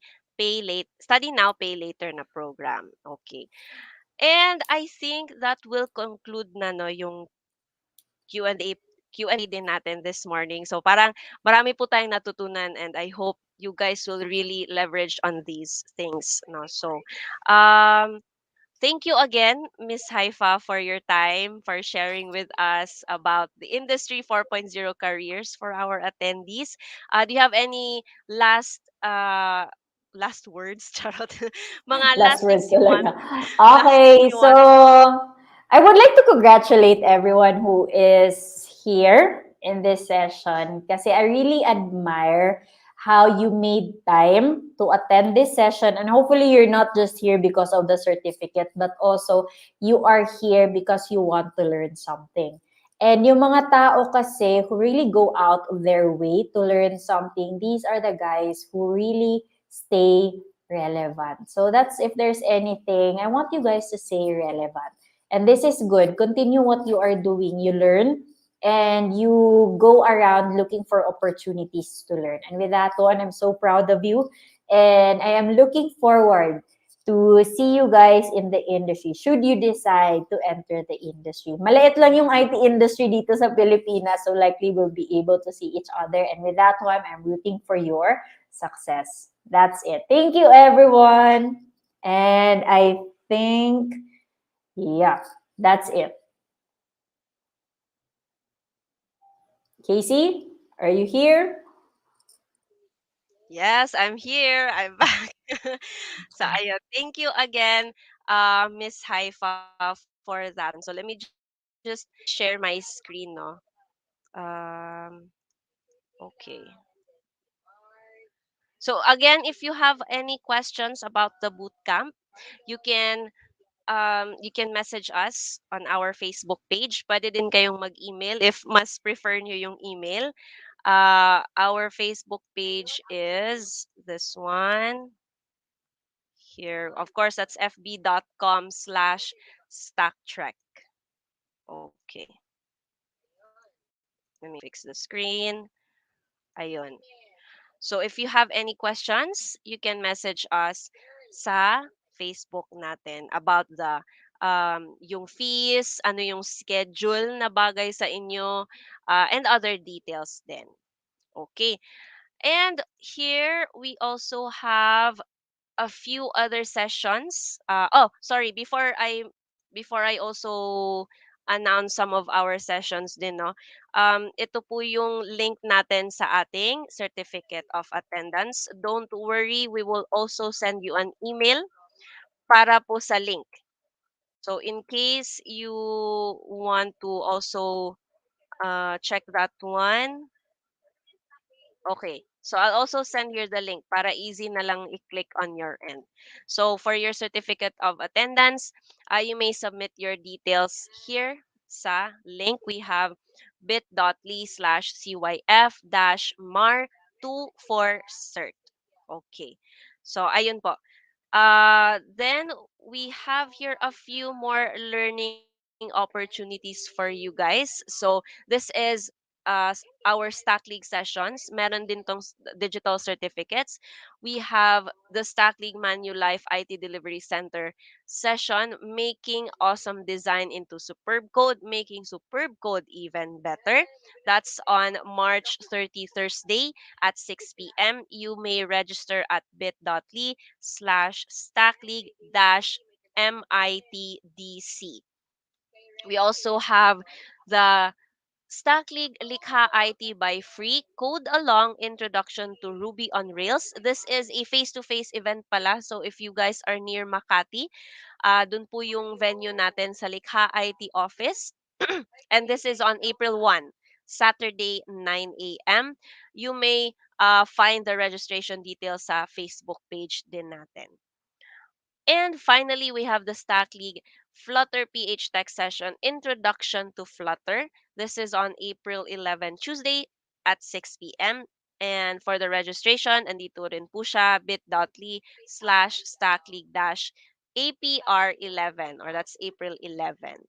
now, pay later na program. Okay. And I think that will conclude na, no, yung Q&A Q&A din natin this morning. So parang marami po tayong natutunan, and I hope you guys will really leverage on these things, no. So thank you again, Miss Haifa, for your time, for sharing with us about the Industry 4.0 careers for our attendees. Do you have any last words? Charot. Mga Last last things words you want, talaga. last things Okay, you so wanted to say? I would like to congratulate everyone who is here in this session kasi I really admire how you made time to attend this session, and hopefully you're not just here because of the certificate but also you are here because you want to learn something. And yung mga tao kasi who really go out of their way to learn something, these are the guys who really stay relevant. So that's, if there's anything, I want you guys to stay relevant. And this is good. Continue what you are doing. You learn and you go around looking for opportunities to learn. And with that one, I'm so proud of you. And I am looking forward to see you guys in the industry should you decide to enter the industry. Maliit lang yung IT industry dito sa Pilipinas, so likely we'll be able to see each other. And with that one, I'm rooting for your success. That's it. Thank you, everyone. And I think, yeah, that's it. Casey, are you here? Yes, I'm here. I'm back. So, ayun. Thank you again, Miss Haifa, for that one. So, let me just share my screen, no? Um, okay. So, again, if you have any questions about the boot camp, you can message us on our Facebook page. Pwede din kayong mag-email if mas prefer nyo yung email. Our Facebook page is this one here. Of course, that's fb.com/StackTrek. Okay. Let me fix the screen. Ayun. So if you have any questions, you can message us sa Facebook natin about the yung fees, ano yung schedule na bagay sa inyo, and other details din. Okay. And here we also have a few other sessions. Oh, sorry, before I also announce some of our sessions din, no. Ito po yung link natin sa ating certificate of attendance. Don't worry, we will also send you an email para po sa link. So in case you want to also check that one. Okay. So I'll also send you the link para easy na lang i-click on your end. So for your certificate of attendance, you may submit your details here sa link. We have bit.ly/CYF-MAR24cert. Okay. So ayun po. Then we have here a few more learning opportunities for you guys. So this is our Stack League sessions. Meron din tong digital certificates. We have the Stack League Manulife IT Delivery Center session, making awesome design into superb code, making superb code even better. That's on March 30, Thursday at 6 p.m. You may register at bit.ly/stackleague-mitdc. We also have the Stack League Likha IT by Free Code Along Introduction to Ruby on Rails. This is a face-to-face event pala. So if you guys are near Makati, dun po yung venue natin sa Likha IT office. And this is on April 1, Saturday, 9 a.m. You may find the registration details sa Facebook page din natin. And finally, we have the Stack League Flutter PH Tech session, Introduction to Flutter. This is on April 11, Tuesday at 6 p.m. And for the registration, andito rin po siya, bit.ly/stackleague-APR11, or that's April 11.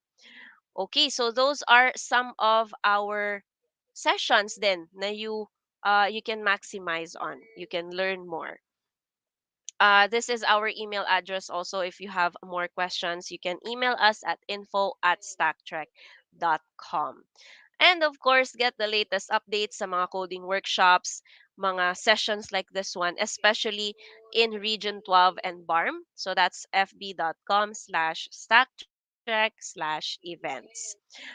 Okay, so those are some of our sessions then na you can maximize on. You can learn more. This is our email address also. If you have more questions, you can email us at info@stacktrek.com. And of course, get the latest updates sa mga coding workshops, mga sessions like this one, especially in Region 12 and BARMM. So that's fb.com/stacktrek/events.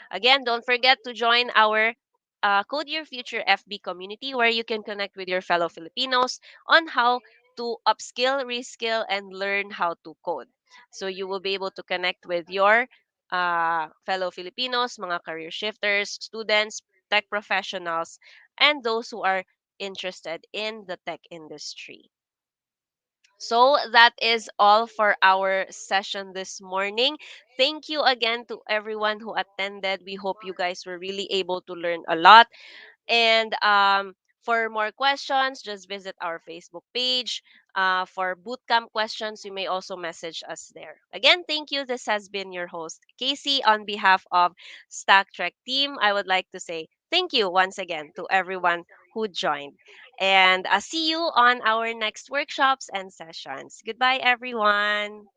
Again, don't forget to join our Code Your Future FB community where you can connect with your fellow Filipinos on how to upskill, reskill, and learn how to code. So you will be able to connect with your fellow Filipinos, mga career shifters, students, tech professionals, and those who are interested in the tech industry. So that is all for our session this morning. Thank you again to everyone who attended. We hope you guys were really able to learn a lot. And for more questions, just visit our Facebook page. For bootcamp questions, you may also message us there. Again, thank you. This has been your host, Casey. On behalf of StackTrek team, I would like to say thank you once again to everyone who joined. And see you on our next workshops and sessions. Goodbye, everyone.